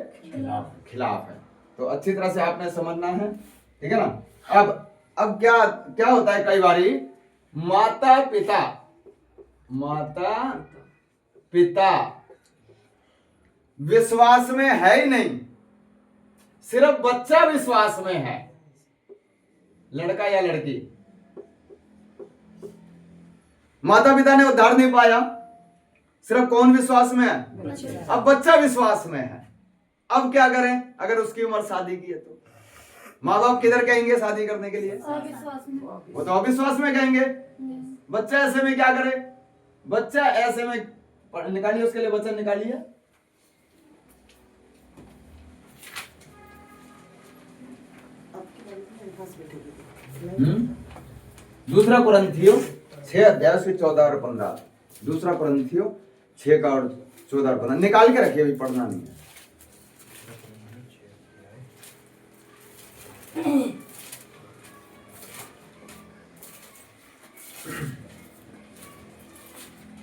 खिलाफ है। तो अच्छी तरह से आपने समझना है, ठीक है ना। अब क्या होता है, कई बारी माता पिता विश्वास में है ही नहीं, सिर्फ बच्चा विश्वास में है, लड़का या लड़की। माता पिता ने उद्धार नहीं पाया, सिर्फ कौन विश्वास में है? अब बच्चा विश्वास में है। अब क्या करें? अगर उसकी उम्र शादी की है तो माँ बाप किधर कहेंगे शादी करने के लिए? वो तो अविश्वास में कहेंगे। बच्चा ऐसे में क्या करे? बच्चा ऐसे में निकालिए, उसके लिए वचन निकालिए। दूसरा कुरिन्थियों 6 अध्याय से 14 और 15। दूसरा कुरिन्थियों 6 का और 14 और 15 निकाल के रखिए, अभी पढ़ना नहीं है।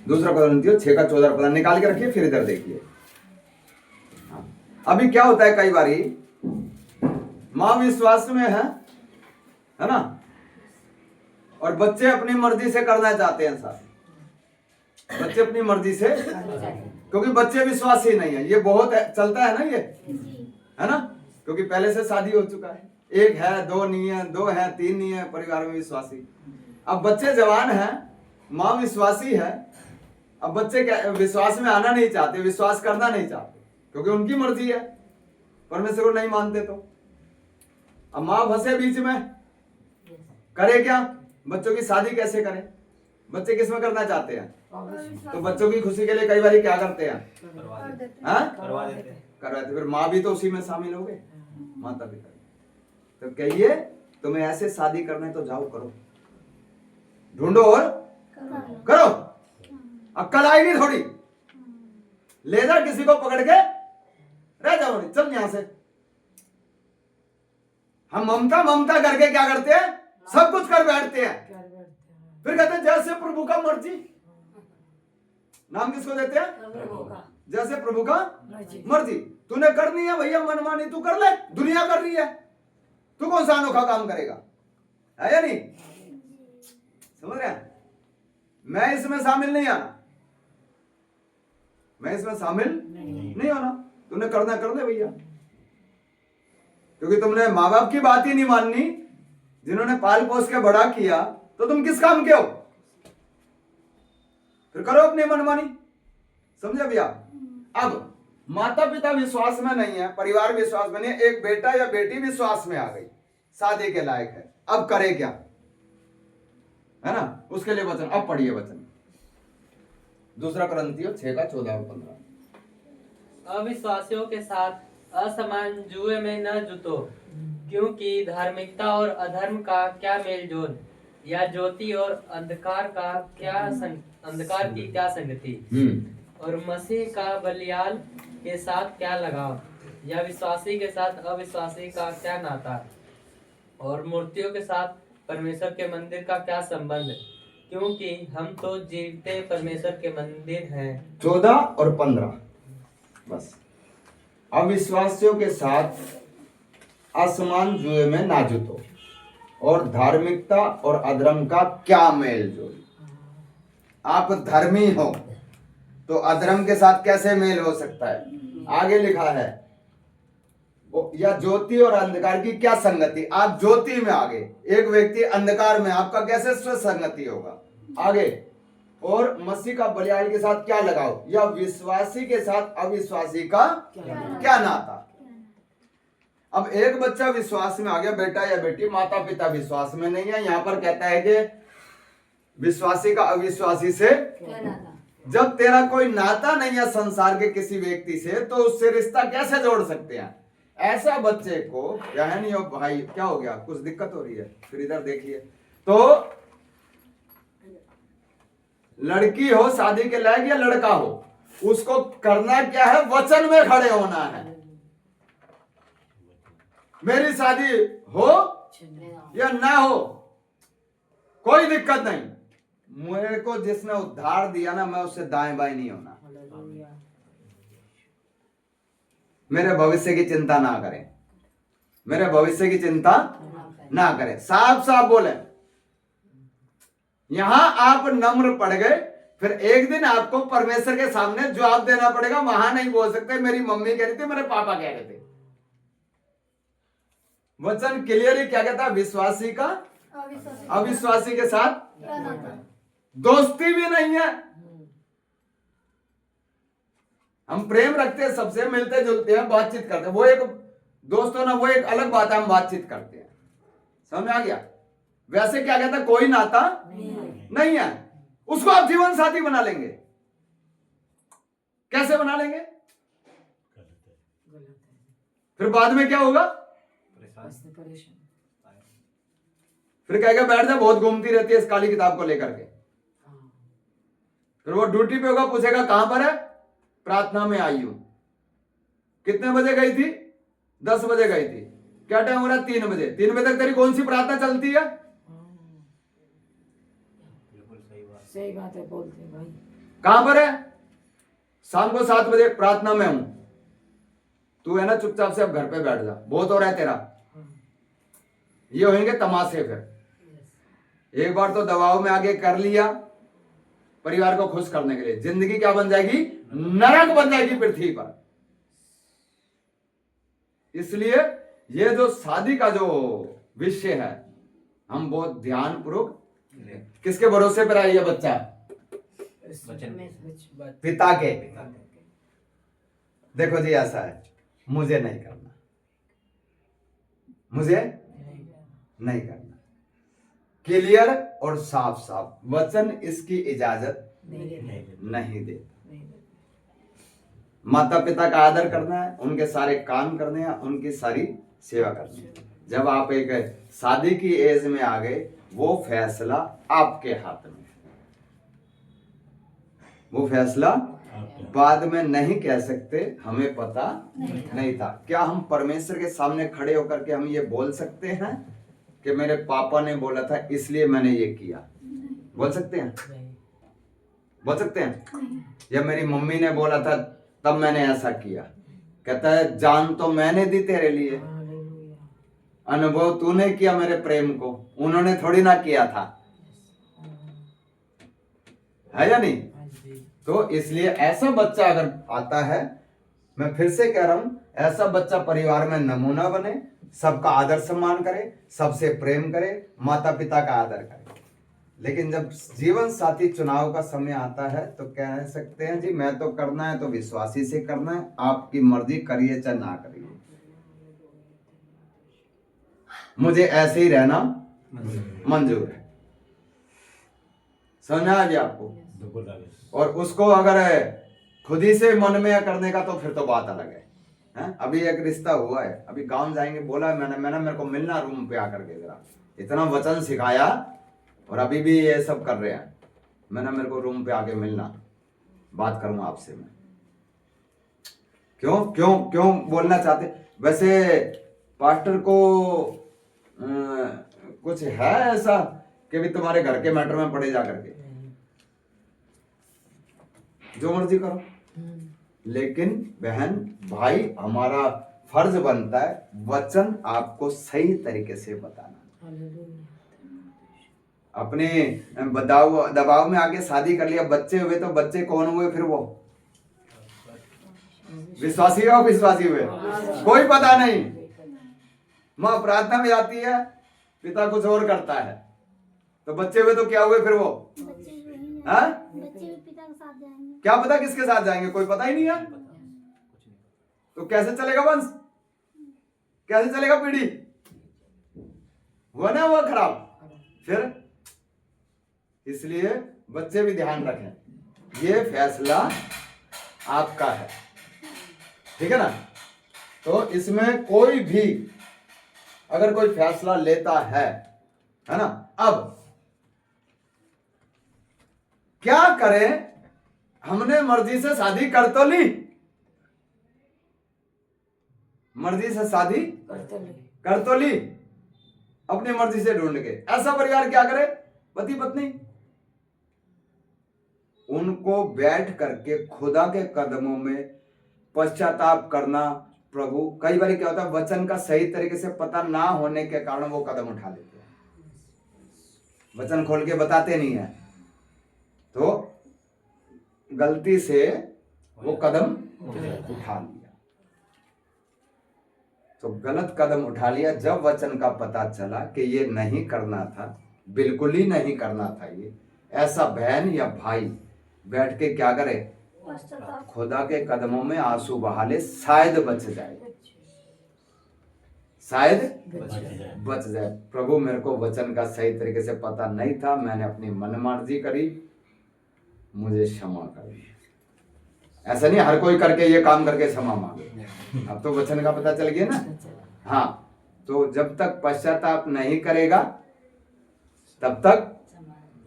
दूसरा कुरिन्थियों 6 का 14 और 15 निकाल के रखिए, फिर इधर देखिए। अभी क्या होता है कई बारी माँ विश्वास में है ना, और बच्चे अपनी मर्जी से करना चाहते हैं साथ, बच्चे अपनी मर्जी से, क्योंकि बच्चे विश्वासी नहीं है। ये बहुत चलता है ना ये, है ना, क्योंकि पहले से शादी हो चुका है, एक है, दो नहीं है, दो है, तीन नहीं है परिवार में विश्वासी। अब बच्चे जवान हैं, माँ विश्वासी है, अब बच्चे क्या विश्वास में आना नहीं चाहते, विश्वास करना नहीं चाहते, क्योंकि उनकी मर्जी है, परमेश्वर को नहीं मानते। तो अब माँ फंसे बीच में, करे क्या? बच्चों की शादी कैसे करें? बच्चे किस में करना चाहते हैं? तो बच्चों की खुशी के लिए कई बार क्या करते हैं? करवाते। फिर माँ भी तो उसी में शामिल हो गए, माता पिता। तो कहिए तुम्हें ऐसे शादी करना है तो जाओ करो, ढूंढो और करो। अक्कल आएगी थोड़ी, ले जा किसी को पकड़ के, रह जाओ, चल यहां से। हम ममता ममता करके क्या करते हैं? सब कुछ कर बैठते हैं, फिर कहते हैं जैसे प्रभु का मर्जी। नाम किसको देते हैं? जैसे प्रभु का मर्जी। तूने करनी है भैया मनमानी, तू कर ले, दुनिया कर रही है, तू कौन सा अनोखा काम करेगा? है या नहीं? समझ रहे हैं? मैं इसमें शामिल नहीं आना, मैं इसमें शामिल नहीं होना। तूने करना कर ले भैया, क्योंकि तुमने माँ बाप की बात ही नहीं माननी, जिन्होंने पाल पोस के बड़ा किया, तो तुम किस काम के हो? फिर करो अपनी मनमानी। समझे भैया? अब माता पिता विश्वास में नहीं है, परिवार विश्वास में नहीं है, एक बेटा या बेटी विश्वास में आ गई, शादी के लायक है, अब करे क्या? है ना? उसके लिए वचन अब पढ़िए, वचन दूसरा कुरिन्थियों 6:14-15। अविश्वासियों के साथ असमान जुए में न जुटो, क्योंकि धार्मिकता और अधर्म का क्या मेलजोल, या ज्योति और अंधकार की क्या संगति, और मसीह का बलियाल के साथ क्या लगाव, या विश्वासी के साथ अविश्वासी का क्या नाता, और मूर्तियों के साथ परमेश्वर के मंदिर का क्या संबंध, क्योंकि हम तो जीवते परमेश्वर के मंदिर हैं। 14 और 15 बस। अविश्वासियों के साथ असमान जुए में ना जुटो, और धार्मिकता और अधर्म का क्या मेल जोल। आप धर्मी हो तो अधर्म के साथ कैसे मेल हो सकता है? आगे लिखा है, या ज्योति और अंधकार की क्या संगति। आप ज्योति में आगे, एक व्यक्ति अंधकार में, आपका कैसे संगति होगा? आगे, और मसीह का बलियाल के साथ क्या लगाओ, या विश्वासी के साथ अविश्वासी का क्या नाता। अब एक बच्चा विश्वास में आ गया, बेटा या बेटी, माता पिता विश्वास में नहीं है। यहां पर कहता है कि विश्वासी का अविश्वासी से, जब तेरा कोई नाता नहीं है संसार के किसी व्यक्ति से, तो उससे रिश्ता कैसे जोड़ सकते हैं? ऐसा बच्चे को, क्या है नहीं, भाई क्या हो गया, कुछ दिक्कत हो रही है, फिर इधर देखिए। तो लड़की हो शादी के लायक या लड़का हो, उसको करना क्या है? वचन में खड़े होना है। मेरी शादी हो या ना हो, कोई दिक्कत नहीं, मेरे को जिसने उद्धार दिया ना, मैं उससे दाएं बाएं नहीं होना। मेरे भविष्य की चिंता ना करें, मेरे भविष्य की चिंता ना करें। साफ साफ बोले। यहां आप नम्र पड़ गए, फिर एक दिन आपको परमेश्वर के सामने जवाब देना पड़ेगा। वहां नहीं बोल सकते मेरी मम्मी कह रही थी, मेरे पापा कह रहे थे। वचन क्लियरली क्या कहता है? विश्वासी का अविश्वासी के साथ दोस्ती भी नहीं है। हम प्रेम रखते हैं, सबसे मिलते जुलते हैं, बातचीत करते हैं, वो एक दोस्तों ना, वो एक अलग बात है, हम बातचीत करते हैं। समझ आ गया? वैसे क्या कहता है? कोई नाता नहीं है। उसको आप जीवन साथी बना लेंगे। कैसे बना लेंगे? फिर बाद में क्या होगा? फिर कहेगा बैठ जा, बहुत घूमती रहती है इस काली किताब को लेकर के। फिर वो ड्यूटी पे होगा, पूछेगा कहां पर है? प्रार्थना में आई हूं। कितने बजे गई थी? 10 बजे गई थी। क्या टाइम हो रहा है? 3 बजे। 3 बजे तक तेरी कौन सी प्रार्थना चलती है? सही बात है, बोलते हैं भाई। कहां पर है? शाम को 7 बजे प्रार्थना में हूं। तू है ना चुपचाप से अब घर पे बैठ जा, बहुत हो रहा है तेरा। ये होंगे तमाशे। फिर एक बार तो दबाव में आगे कर लिया परिवार को खुश करने के लिए, जिंदगी क्या बन जाएगी? नरक बन जाएगी पृथ्वी पर। इसलिए ये जो शादी का जो विषय है, हम बहुत ध्यान पूर्वक, किसके भरोसे पर है ये बच्चा? पिता के। देखो जी ऐसा है, मुझे नहीं करना, मुझे नहीं करना, क्लियर और साफ साफ वचन इसकी इजाजत नहीं देता। माता पिता का आदर करना है, उनके सारे काम करने हैं, उनकी सारी सेवा करनी है। जब आप एक शादी की एज में आ गए, वो फैसला आपके हाथ में है। वो फैसला बाद में नहीं कह सकते, हमें पता नहीं था। क्या हम परमेश्वर के सामने खड़े होकर के हम ये बोल सकते हैं कि मेरे पापा ने बोला था इसलिए मैंने ये किया? बोल सकते हैं? बोल सकते हैं? या मेरी मम्मी ने बोला था तब मैंने ऐसा किया? कहता है जान तो मैंने दी तेरे लिए, अनुभव तूने किया मेरे प्रेम को, उन्होंने थोड़ी ना किया था, है या नहीं? तो इसलिए ऐसा बच्चा अगर आता है, मैं फिर से कह रहा हूं, ऐसा बच्चा परिवार में नमूना बने, सबका आदर सम्मान करे, सबसे प्रेम करे, माता पिता का आदर करे। लेकिन जब जीवन साथी चुनाव का समय आता है तो कह सकते हैं जी मैं तो करना है तो विश्वासी से करना है, आपकी मर्जी करिए चाहे ना करिए, मुझे ऐसे ही रहना मंजूर है। समझ आ गया आपको? और उसको अगर खुद ही से मन में करने का तो फिर तो बात अलग है। अभी एक रिश्ता हुआ है, अभी गांव जाएंगे, बोला मैंने मेरे को मिलना रूम पे आकर के, जरा इतना वचन सिखाया और अभी भी ये सब कर रहे हैं, मैंने मेरे को रूम पे आके मिलना, बात करूं आपसे मैं। क्यों क्यों क्यों बोलना चाहते? वैसे पास्टर को कुछ है ऐसा कि भी तुम्हारे घर के मैटर में पड़े जा करके जो मर्जी करो, लेकिन बहन भाई हमारा फर्ज बनता है वचन आपको सही तरीके से बताना। अपने दबाव में आके शादी कर लिया, बच्चे हुए, तो बच्चे कौन हुए फिर? वो विश्वासी हो, विश्वासी हुए, कोई पता नहीं। माँ प्रार्थना में जाती है, पिता कुछ और करता है, तो बच्चे हुए तो क्या हुए फिर? वो बच्चे भी पिता के साथ जाएंगे, क्या पता किसके साथ जाएंगे, कोई पता ही नहीं है। तो कैसे चलेगा वंश, कैसे चलेगा पीढ़ी? वो ना वो खराब। फिर इसलिए बच्चे भी ध्यान रखें, ये फैसला आपका है, ठीक है ना? तो इसमें कोई भी अगर कोई फैसला लेता है ना, अब क्या करें? हमने मर्जी से शादी कर तो ली, मर्जी से शादी कर तो ली, अपनी मर्जी से ढूंढ के। ऐसा परिवार क्या करे? पति पत्नी उनको बैठ करके खुदा के कदमों में पश्चाताप करना। प्रभु, कई बार क्या होता है, वचन का सही तरीके से पता ना होने के कारण वो कदम उठा लेते हैं, वचन खोल के बताते नहीं है, तो गलती से वो कदम उठा लिया, तो गलत कदम उठा लिया। जब वचन का पता चला कि ये नहीं करना था, बिल्कुल ही नहीं करना था, ये ऐसा बहन या भाई बैठ के क्या करे? खुदा के कदमों में आंसू बहा ले, शायद बच जाए, शायद बच जाए। प्रभु मेरे को वचन का सही तरीके से पता नहीं था, मैंने अपनी मनमर्जी करी, मुझे क्षमा कर। ऐसा नहीं हर कोई करके ये काम करके क्षमा मांगे, अब तो वचन का पता चल गया ना। हाँ, तो जब तक पश्चाताप नहीं करेगा तब तक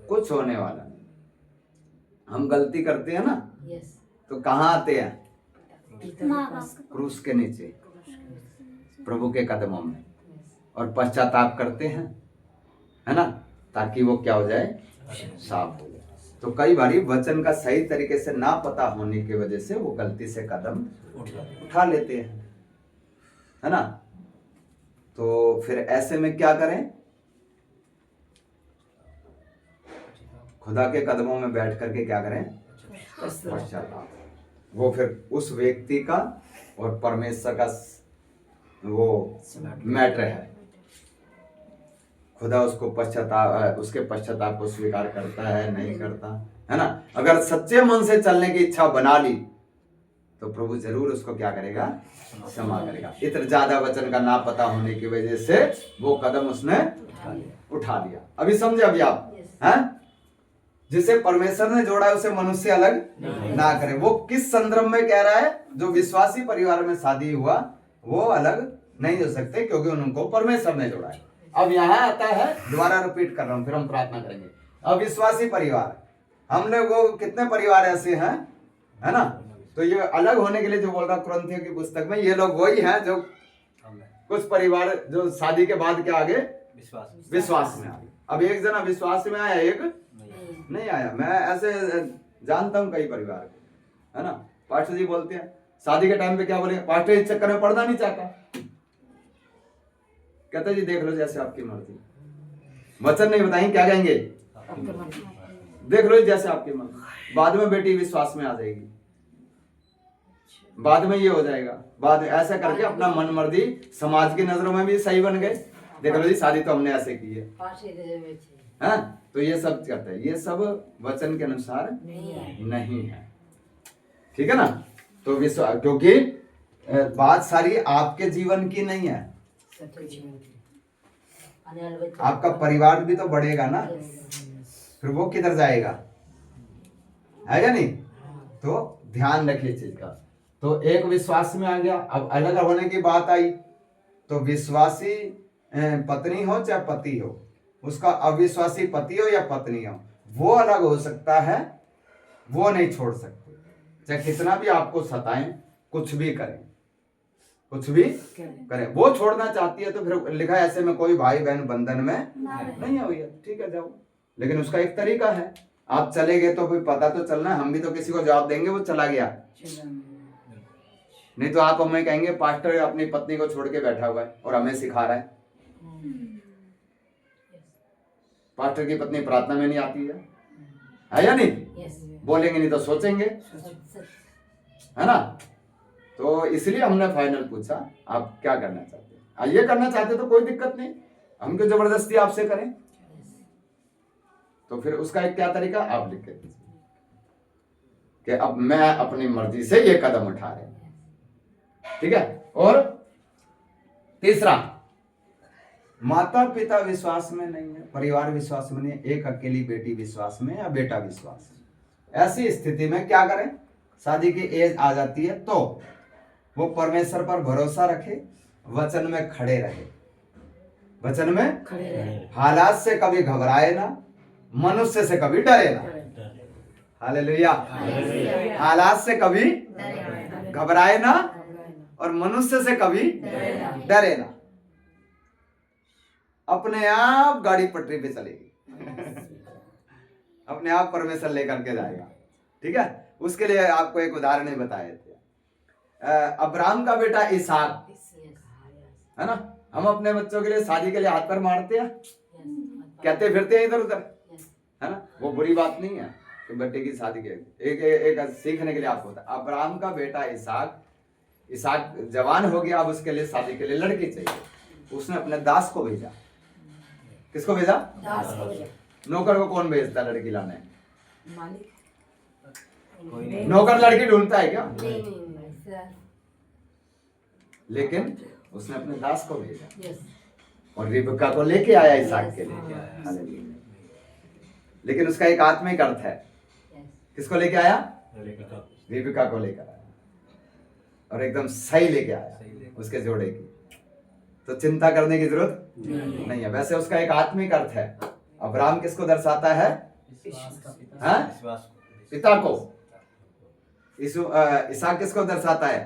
कुछ होने वाला नहीं। हम गलती करते हैं ना, तो कहाँ आते हैं? क्रूस के नीचे, प्रभु के कदमों में, और पश्चाताप करते हैं, है ना, ताकि वो क्या हो जाए? साफ हो जाए। तो कई बारी वचन का सही तरीके से ना पता होने की वजह से वो गलती से कदम उठा लेते हैं। है ना। तो फिर ऐसे में क्या करें, खुदा के कदमों में बैठ करके क्या करें, पश्चाताप। वो फिर उस व्यक्ति का और परमेश्वर का वो मैटर है। खुदा उसको पश्चाताप, उसके पश्चाताप को स्वीकार करता है नहीं करता, है ना। अगर सच्चे मन से चलने की इच्छा बना ली तो प्रभु जरूर उसको क्या करेगा, क्षमा करेगा। इतना ज्यादा वचन का ना पता होने की वजह से वो कदम उसने उठा लिया। अभी समझे अभी आप, हैं? जिसे परमेश्वर ने जोड़ा है उसे मनुष्य अलग ना करे। वो किस संदर्भ में कह रहा है, जो विश्वासी परिवार में शादी हुआ वो अलग नहीं हो सकते, क्योंकि उनको परमेश्वर ने जोड़ा है। अब यहाँ आता है, दोबारा रिपीट कर रहा हूं, फिर हम प्रार्थना करेंगे। अविश्वासी परिवार, हम लोग वो कितने परिवार ऐसे हैं, है ना। तो ये अलग होने के लिए जो बोल रहा कुरिन्थियों की पुस्तक में, ये लोग वही हैं जो कुछ परिवार जो शादी के बाद के आगे विश्वास में आ गए। अब एक जना विश्वास में आया, एक नहीं आया। मैं ऐसे जानता हूं कई परिवार को, है ना। पास्टर जी बोलते हैं शादी के टाइम पे क्या बोले, पास्टर इस चक्कर में पढ़ना नहीं चाहता, कहते जी देख लो जैसे आपकी मर्जी, वचन नहीं बताएंगे, क्या कहेंगे, देख लो जैसे आपकी मर्जी। बाद में बेटी विश्वास में आ जाएगी, बाद में ये हो जाएगा, बाद में ऐसा करके अपना मन मर्जी समाज की नजरों में भी सही बन गए। देख लो जी शादी तो हमने ऐसे की है। तो ये सब करते हैं, ये सब वचन के अनुसार नहीं है, ठीक है ना। तो विश्वास, क्योंकि बात सारी आपके जीवन की नहीं है, आपका परिवार भी तो बढ़ेगा ना, फिर वो किधर जाएगा, है या नहीं। तो ध्यान रखिए चीज का। तो एक विश्वास में आ गया, अब अलग होने की बात आई, तो विश्वासी पत्नी हो चाहे पति हो, उसका अविश्वासी पति हो या पत्नी हो, वो अलग हो सकता है, वो नहीं छोड़ सकते, चाहे कितना भी आपको सताएं, कुछ भी करें, कुछ भी करें। वो छोड़ना चाहती है तो फिर लिखा है ऐसे में कोई भाई बहन बंधन में नहीं है भैया, ठीक है जाओ, लेकिन उसका एक तरीका है। आप चले गए तो फिर पता तो चलना, हम भी तो किसी को जवाब देंगे वो चला गया, नहीं तो आप हमें कहेंगे पास्टर अपनी पत्नी को छोड़ के बैठा हुआ है और हमें सिखा रहा है। पास्टर की पत्नी प्रार्थना में नहीं आती है या नहीं, बोलेंगे नहीं तो सोचेंगे, है ना। तो इसलिए हमने फाइनल पूछा आप क्या करना चाहते हैं। ये करना चाहते तो कोई दिक्कत नहीं, हम क्यों जबरदस्ती आपसे करें। तो फिर उसका एक क्या तरीका आप लिख के दीजिए कि अब मैं अपनी मर्जी से ये कदम उठा रहे हैं, ठीक है। और तीसरा, माता पिता विश्वास में नहीं है, परिवार विश्वास में नहीं है, एक अकेली बेटी विश्वास में या बेटा विश्वास में। ऐसी स्थिति में क्या करें, शादी की एज आ जाती है तो वो परमेश्वर पर भरोसा रखे, वचन में खड़े रहे, वचन में खड़े रहे, हालात से कभी घबराए ना, मनुष्य से कभी डरे ना। हालेलुया। हालात से कभी घबराए ना और मनुष्य से कभी डरे ना। अपने आप गाड़ी पटरी पे चलेगी, अपने आप परमेश्वर लेकर के जाएगा, ठीक है। उसके लिए आपको एक उदाहरण ही बताए थे, अब्राहम का बेटा इसहाक, है ना। हम अपने बच्चों के लिए शादी के लिए हाथ पर मारते हैं, कहते फिरते हैं इधर उधर, है ना। वो बुरी बात नहीं है कि बेटे की शादी के एक सीखने के लिए आपको होता है। अब्राहम का बेटा इसहाक जवान हो गया, अब उसके लिए शादी के लिए लड़की चाहिए। उसने अपने दास को भेजा। किसको भेजा? दास को भेजा। नौकर को कौन भेजता लड़की लाने? मालिक। नौकर लड़की ढूंढता है क्या? नहीं। लेकिन उसने अपने दास को भेजा और रिबका को लेके आया इसहाक के लिए। लेकिन उसका एक आत्मिक अर्थ है। किसको लेके आया? रिबका को लेकर आया और एकदम सही लेके आया उसके जोड़े की, तो चिंता करने की जरूरत नहीं है। वैसे उसका एक आत्मिक अर्थ है। अब्राहम किसको दर्शाता है? पिता को। इसहाक किसको दर्शाता है?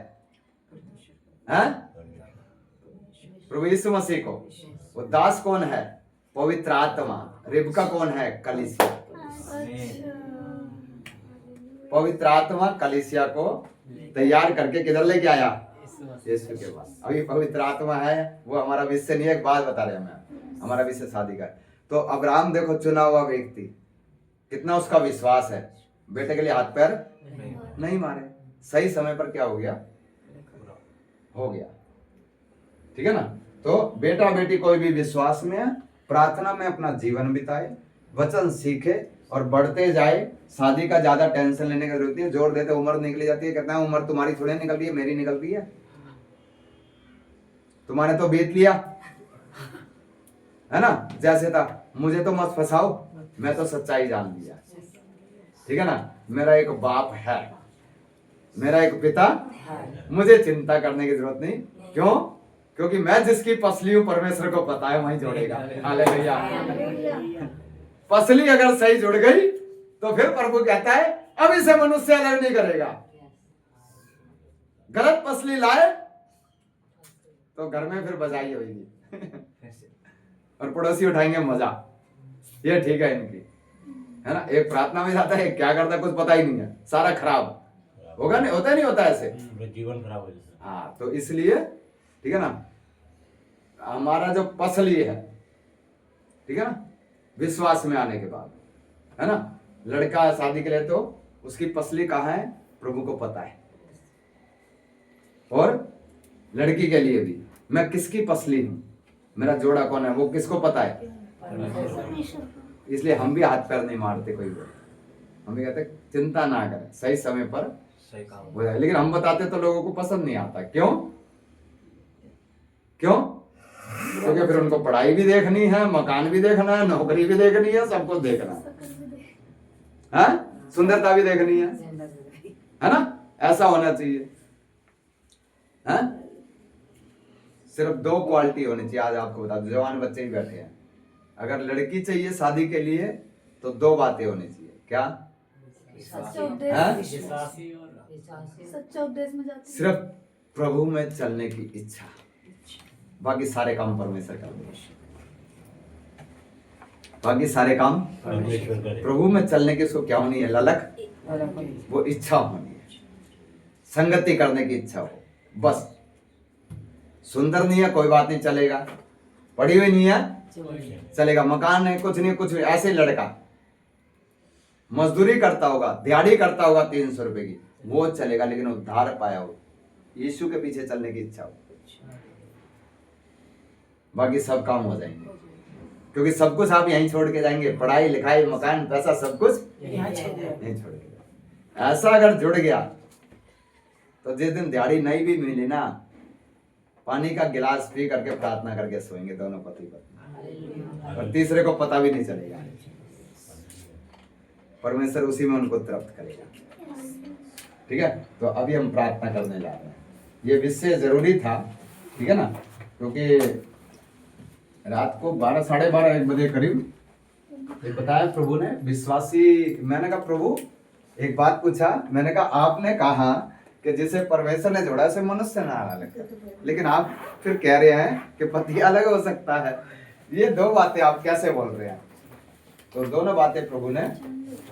प्रभु यीशु मसीह को। वो दास कौन है? पवित्र आत्मा। रिबका कौन है? कलीसिया। पवित्र आत्मा कलीसिया को तैयार करके किधर लेके आया? यीशु के पास। अभी पवित्र आत्मा है, वो हमारा विषय नहीं है, एक बात बता रहे हैं, हमारा विषय शादी का है। तो अब्राहम देखो चुना हुआ व्यक्ति, कितना उसका विश्वास है, बेटे के लिए हाथ पैर नहीं मारे, सही समय पर क्या हो गया, हो गया। ठीक है ना। तो बेटा बेटी कोई भी विश्वास में है, प्रार्थना में अपना जीवन बिताए, वचन सीखे और बढ़ते जाए। शादी का ज्यादा टेंशन लेने की जरूरत नहीं है। जोर देते उम्र निकली जाती है, कहते हैं उम्र तुम्हारी थोड़ी निकल रही है, मेरी निकल रही है, तुम्हारे तो बीत लिया है ना। जैसे था, मुझे तो मत फंसाओ, मैं तो सच्चाई जान लिया। ठीक है ना। मेरा एक बाप है, मेरा एक पिता, मुझे चिंता करने की जरूरत नहीं। क्यों? क्योंकि मैं जिसकी पसली हूं, परमेश्वर को पता है वहीं जोड़ेगा। हालेलुया। पसली अगर सही जुड़ गई तो फिर प्रभु कहता है अब इसे मनुष्य अलग नहीं करेगा। गलत पसली लाए तो घर में फिर बजाई होगी और पड़ोसी उठाएंगे मजा। ये ठीक है इनकी, है ना। एक प्रार्थना में जाता है, क्या करता है कुछ पता ही नहीं है, सारा खराब होगा, नहीं होता, नहीं होता ऐसे, जीवन खराब हो जाता। हाँ, तो इसलिए ठीक है ना, हमारा जो पसली है, ठीक है ना, विश्वास में आने के बाद, है ना, लड़का शादी के लिए तो उसकी पसली कहाँ है प्रभु को पता है। और लड़की के लिए भी मैं किसकी पसली हूं, मेरा जोड़ा कौन है, वो किसको पता है। इसलिए हम भी हाथ पैर नहीं मारते कोई लोग, हम भी कहते चिंता ना करें, सही समय पर सही काम हो जाए। लेकिन हम बताते तो लोगों को पसंद नहीं आता। क्यों? क्यों? क्योंकि फिर उनको पढ़ाई भी देखनी है, मकान भी देखना है, नौकरी भी देखनी है, सब कुछ देखना है, सुंदरता भी देखनी है ना। ऐसा होना चाहिए, है? सिर्फ 2 क्वालिटी होनी चाहिए। आज आपको बता दो, जवान बच्चे ही बैठे हैं, अगर लड़की चाहिए शादी के लिए तो 2 बातें होनी चाहिए। क्या? सच्चा उपदेश, हाँ? सच्चा उपदेश में जाते हैं। सिर्फ प्रभु में चलने की इच्छा, बाकी सारे काम परमेश्वर कर देंगे। बाकी सारे काम परमेश्वर करे। प्रभु में चलने की उसको क्या होनी है, ललक, वो इच्छा होनी है, संगति करने की इच्छा हो। बस सुंदर नहीं है कोई बात नहीं, चलेगा, पढ़ी हुई नहीं है चलेगा, मकान है कुछ नहीं, कुछ नहीं, ऐसे लड़का मजदूरी करता होगा, दिहाड़ी करता होगा 300 रुपए की, वो चलेगा, लेकिन उद्धार पाया हो, यीशु के पीछे चलने की इच्छा हो, बाकी सब काम हो जाएंगे। क्योंकि सब कुछ आप यहीं छोड़ के जाएंगे, पढ़ाई लिखाई मकान पैसा सब कुछ यहीं छोड़ के। ऐसा अगर जुड़ गया तो जिस दिन दिहाड़ी नहीं भी मिली ना, पानी का गिलास पी करके प्रार्थना करके सोएंगे दोनों पति पत्नी, और तीसरे को पता भी नहीं चलेगा। परमेश्वर उसी में उनको तृप्त करेगा। ठीक है। तो अभी हम प्रार्थना करने जा रहे हैं। ये विषय जरूरी था, ठीक है ना, क्योंकि रात को 12 साढ़े 12 1 बजे करीब ये बताया प्रभु ने, विश्वासी, मैंने कहा प्रभु एक बात पूछा, मैंने कहा आपने कहा कि जिसे परमेश्वर ने जोड़ा उसे मनुष्य ना अलग करे, लेकिन आप फिर कह रहे हैं कि पति अलग हो सकता है। ये 2 बातें आप कैसे बोल रहे हैं? तो दोनों बातें प्रभु ने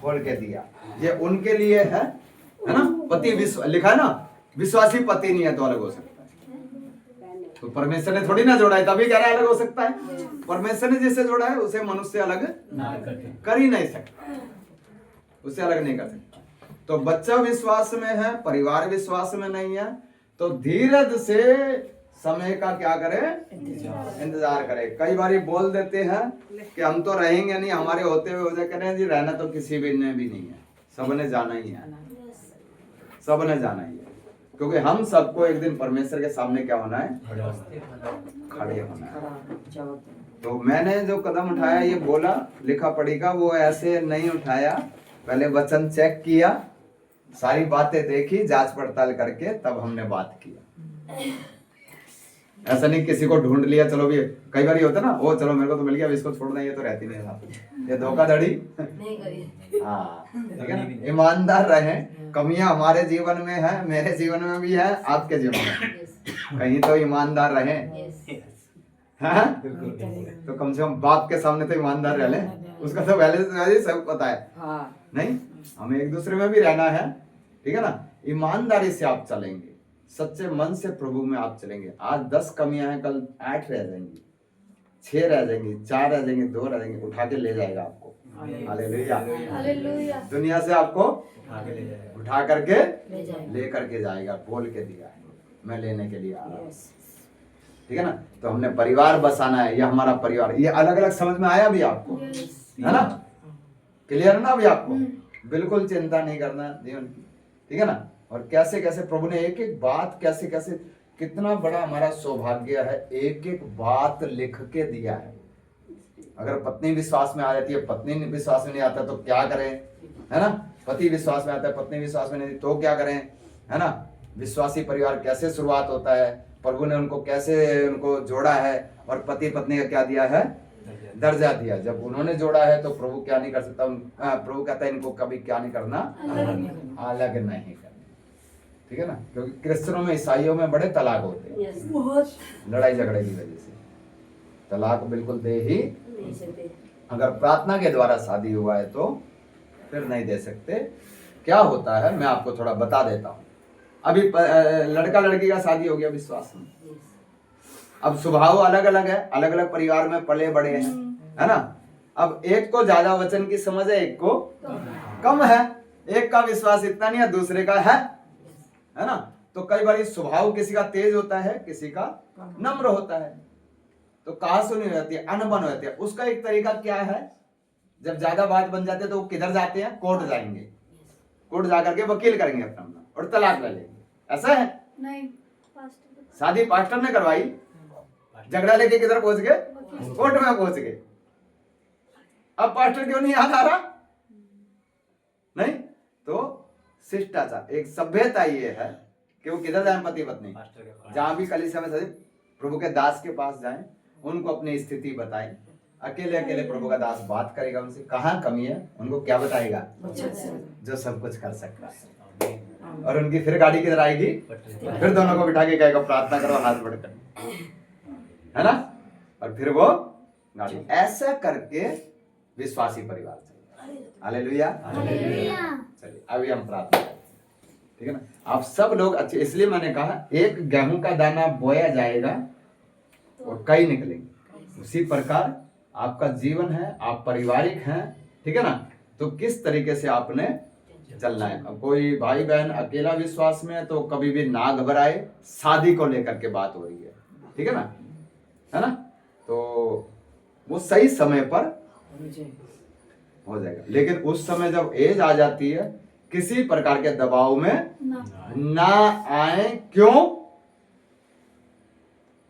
खोल के दिया। ये उनके लिए है ना, पति लिखा है ना, विश्वासी पति नहीं है तो अलग हो सकता है। तो परमेश्वर ने थोड़ी ना जोड़ा है तभी कह रहा है अलग हो सकता है। परमेश्वर ने जिसे जोड़ा है उसे मनुष्य अलग कर ही नहीं सकता, उसे अलग नहीं कर सकता। तो बच्चा विश्वास में है, परिवार विश्वास में नहीं है, तो धीरज से समय का क्या करें, इंतजार करें। कई बार बोल देते हैं कि हम तो रहेंगे नहीं, हमारे होते हुए हो जाए, करें जी रहना तो किसी भी ने भी नहीं है, सबने जाना ही है, सबने जाना ही है, क्योंकि हम सबको एक दिन परमेश्वर के सामने क्या होना है, खड़े होना है। तो मैंने जो कदम उठाया, ये बोला लिखा पढ़ी का, वो ऐसे नहीं उठाया, पहले वचन चेक किया, सारी बातें देखी, जांच पड़ताल करके तब हमने बात किया। ऐसा नहीं किसी को ढूंढ लिया, चलो भी कई बार ये होता ना, वो चलो मेरे को तो मिल गया, इसको छोड़ना, ये तो रहती नहीं है, ये धोखाधड़ी नहीं करिए। हाँ, ठीक है ना, ईमानदार रहे। कमियां हमारे जीवन में है, मेरे जीवन में भी है, आपके जीवन में, कहीं तो ईमानदार रहे। हाँ? तो कम से कम बाप के सामने तो ईमानदार रह ले, उसका तो पहले से सब पता है। नहीं, हमें एक दूसरे में भी रहना है, ठीक है ना, ईमानदारी से आप चलेंगे सच्चे मन से प्रभु में आप चलेंगे। आज 10 कमियां हैं, कल 8 रह जाएंगी, 6 रह जाएंगी, 4 रह जाएंगी, 2 रह जाएंगी, उठा के ले जाएगा आपको। हालेलुया। हालेलुया। दुनिया से आपको उठा के ले जाएगा। उठा करके ले करके जाएगा। बोल के दिया है, मैं लेने के लिए आ रहा हूँ। ठीक है ना। तो हमने परिवार बसाना है, ये हमारा परिवार। ये अलग अलग समझ में आया भी आपको, है ना? क्लियर है ना अभी आपको? बिल्कुल चिंता नहीं करना जीवन, ठीक है ना। और कैसे कैसे प्रभु ने एक एक बात, कैसे कैसे, कितना बड़ा हमारा सौभाग्य है, एक एक बात लिख के दिया है। अगर पत्नी विश्वास में आ जाती है, पत्नी विश्वास में नहीं आता तो क्या करें, है ना? पति विश्वास में आता है, पत्नी विश्वास में नहीं तो क्या करें, है ना? विश्वासी परिवार कैसे शुरुआत होता है, प्रभु ने उनको कैसे उनको जोड़ा है, और पति पत्नी का क्या दिया है, दर्जा दिया। जब उन्होंने जोड़ा है तो प्रभु क्या नहीं कर सकता, प्रभु कहता है इनको कभी क्या नहीं करना, अलग नहीं करना। ठीक है ना। क्योंकि क्रिश्चियनों में, ईसाइयों में बड़े तलाक होते हैं, लड़ाई झगड़े की वजह से तलाक बिल्कुल दे ही। अगर प्रार्थना के द्वारा शादी हुआ है तो फिर नहीं दे सकते। क्या होता है मैं आपको थोड़ा बता देता हूँ। अभी लड़का लड़की का शादी हो गया विश्वास में, अब स्वभाव अलग अलग है, अलग अलग परिवार में पले बड़े हैं, है ना। अब एक को ज्यादा वचन की समझ है, एक को कम है, एक का विश्वास इतना नहीं है, दूसरे का है ना। तो कई बार स्वभाव किसी का तेज होता है, किसी का नम्र होता है, तो कहा सुनी हो जाती है, अनबन हो जाती है। उसका एक तरीका क्या है, जब ज्यादा बात बन जाते हैं तो वो किधर जाते हैं, कोर्ट जाएंगे, कोर्ट जाकर के वकील करेंगे अपना और तलाक ले लेंगे। ऐसा है नहीं, शादी पास्टर ने करवाई, झगड़ा लेके किधर पहुंच गए, कोर्ट में पहुंच गए। अब पास्टर क्यों नहीं याद आ रहा, नहीं तो शिष्टाचार, एक सभ्यता ये है कि वो किधर जाए, पति पत्नी जहां भी कलीसिया में सभी प्रभु के दास के पास जाएं, उनको अपनी स्थिति बताएं। अकेले अकेले प्रभु का दास बात करेगा उनसे, कहाँ कमी है उनको क्या बताएगा, जो सब कुछ कर सकता है। और उनकी फिर गाड़ी किधर आएगी, फिर दोनों को बिठा के कहेगा प्रार्थना करो हाथ बढ़कर, है ना। और फिर वो गाड़ी, ऐसा करके विश्वासी परिवार चलेगा। हालेलुया। चलिए अभी हम प्रार्थना करें, ठीक है ना। आप सब लोग अच्छे, इसलिए मैंने कहा एक गेहूं का दाना बोया जाएगा और कई निकलेंगे। उसी प्रकार आपका जीवन है, आप पारिवारिक हैं, ठीक है ना। तो किस तरीके से आपने चलना है। अब कोई भाई बहन अकेला विश्वास में है तो कभी भी ना घबराए, शादी को लेकर के बात हो रही है, ठीक है ना। तो वो सही समय पर हो जाएगा। लेकिन उस समय जब एज आ जाती है, किसी प्रकार के दबाव में ना आए। क्यों?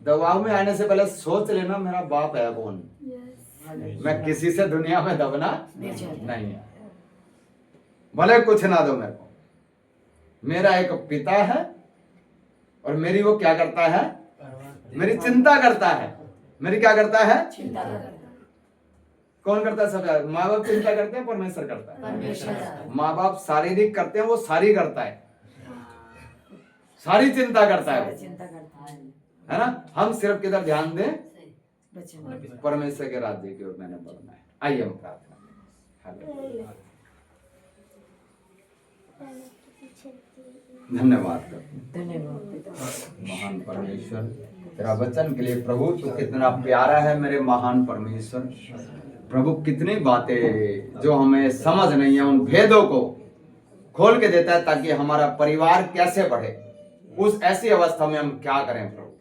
दबाव में आने से पहले सोच लेना मेरा बाप है कौन, मैं किसी से दुनिया में दबना नहीं है, भले कुछ ना दो मेरे को। मेरा एक पिता है और मेरी वो क्या करता है, मेरी चिंता करता है। मेरी क्या करता है, चिंता करता है। कौन करता है? सब माँ बाप चिंता करते हैं, परमेश्वर करता है। माँ बाप शारीरिक करते हैं, वो सारी करता है, सारी चिंता करता है ना। हम सिर्फ किधर ध्यान दें, परमेश्वर के राज्य की ओर मैंने बढ़ना है। आइए हम प्रार्थना करें। धन्यवाद महान परमेश्वर तेरा वचन के लिए प्रभु। तू कितना प्यारा है मेरे महान परमेश्वर। प्रभु कितनी बातें जो हमें समझ नहीं है, उन भेदों को खोल के देता है ताकि हमारा परिवार कैसे बढ़े। उस ऐसी अवस्था में हम क्या करें प्रभु,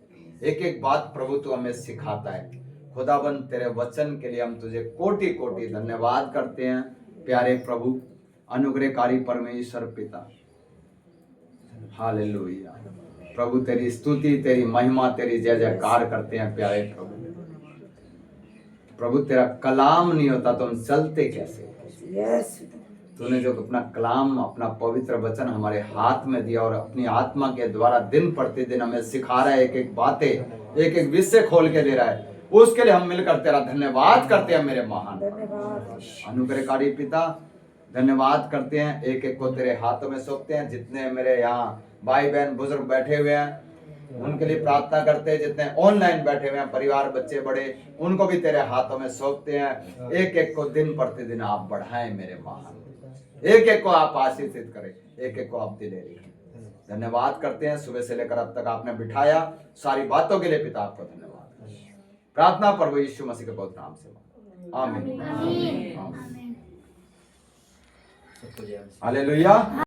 एक एक बात प्रभु तू हमें सिखाता है। खुदाबंद तेरे वचन के लिए हम तुझे कोटि कोटि धन्यवाद करते हैं प्यारे प्रभु, अनुग्रहकारी परमेश्वर पिता। हालेलुया प्रभु, तेरी स्तुति, तेरी महिमा, तेरी जय जयकार करते हैं प्यारे प्रभु। प्रभु तेरा कलाम नहीं होता तो हम चलते कैसे। तूने जो अपना कलाम, अपना पवित्र वचन हमारे हाथ में दिया और अपनी आत्मा के द्वारा दिन प्रतिदिन हमें सिखा रहा है, एक एक बातें, एक एक विषय खोल के दे रहा है, उसके लिए हम मिलकर तेरा धन्यवाद करते हैं मेरे महान अनुग्रहकारी पिता। धन्यवाद करते हैं, एक एक को तेरे हाथों में सौंपते हैं। जितने मेरे यहाँ भाई बहन बुजुर्ग बैठे हुए हैं उनके लिए प्रार्थना करते हैं, जितने ऑनलाइन बैठे हुए हैं परिवार बच्चे बड़े, उनको भी तेरे हाथों में सौंपते हैं। एक एक को दिन प्रतिदिन आप बढ़ाएं मेरे महान, एक एक को आप आशीषित करें, एक एक को आप दिले रखें। धन्यवाद करते हैं, सुबह से लेकर अब तक आपने बिठाया, सारी बातों के लिए पिता आपको धन्यवाद। प्रार्थना प्रभु यीशु मसीह के पवित्र नाम से, आमीन। आमीन। हालेलुया।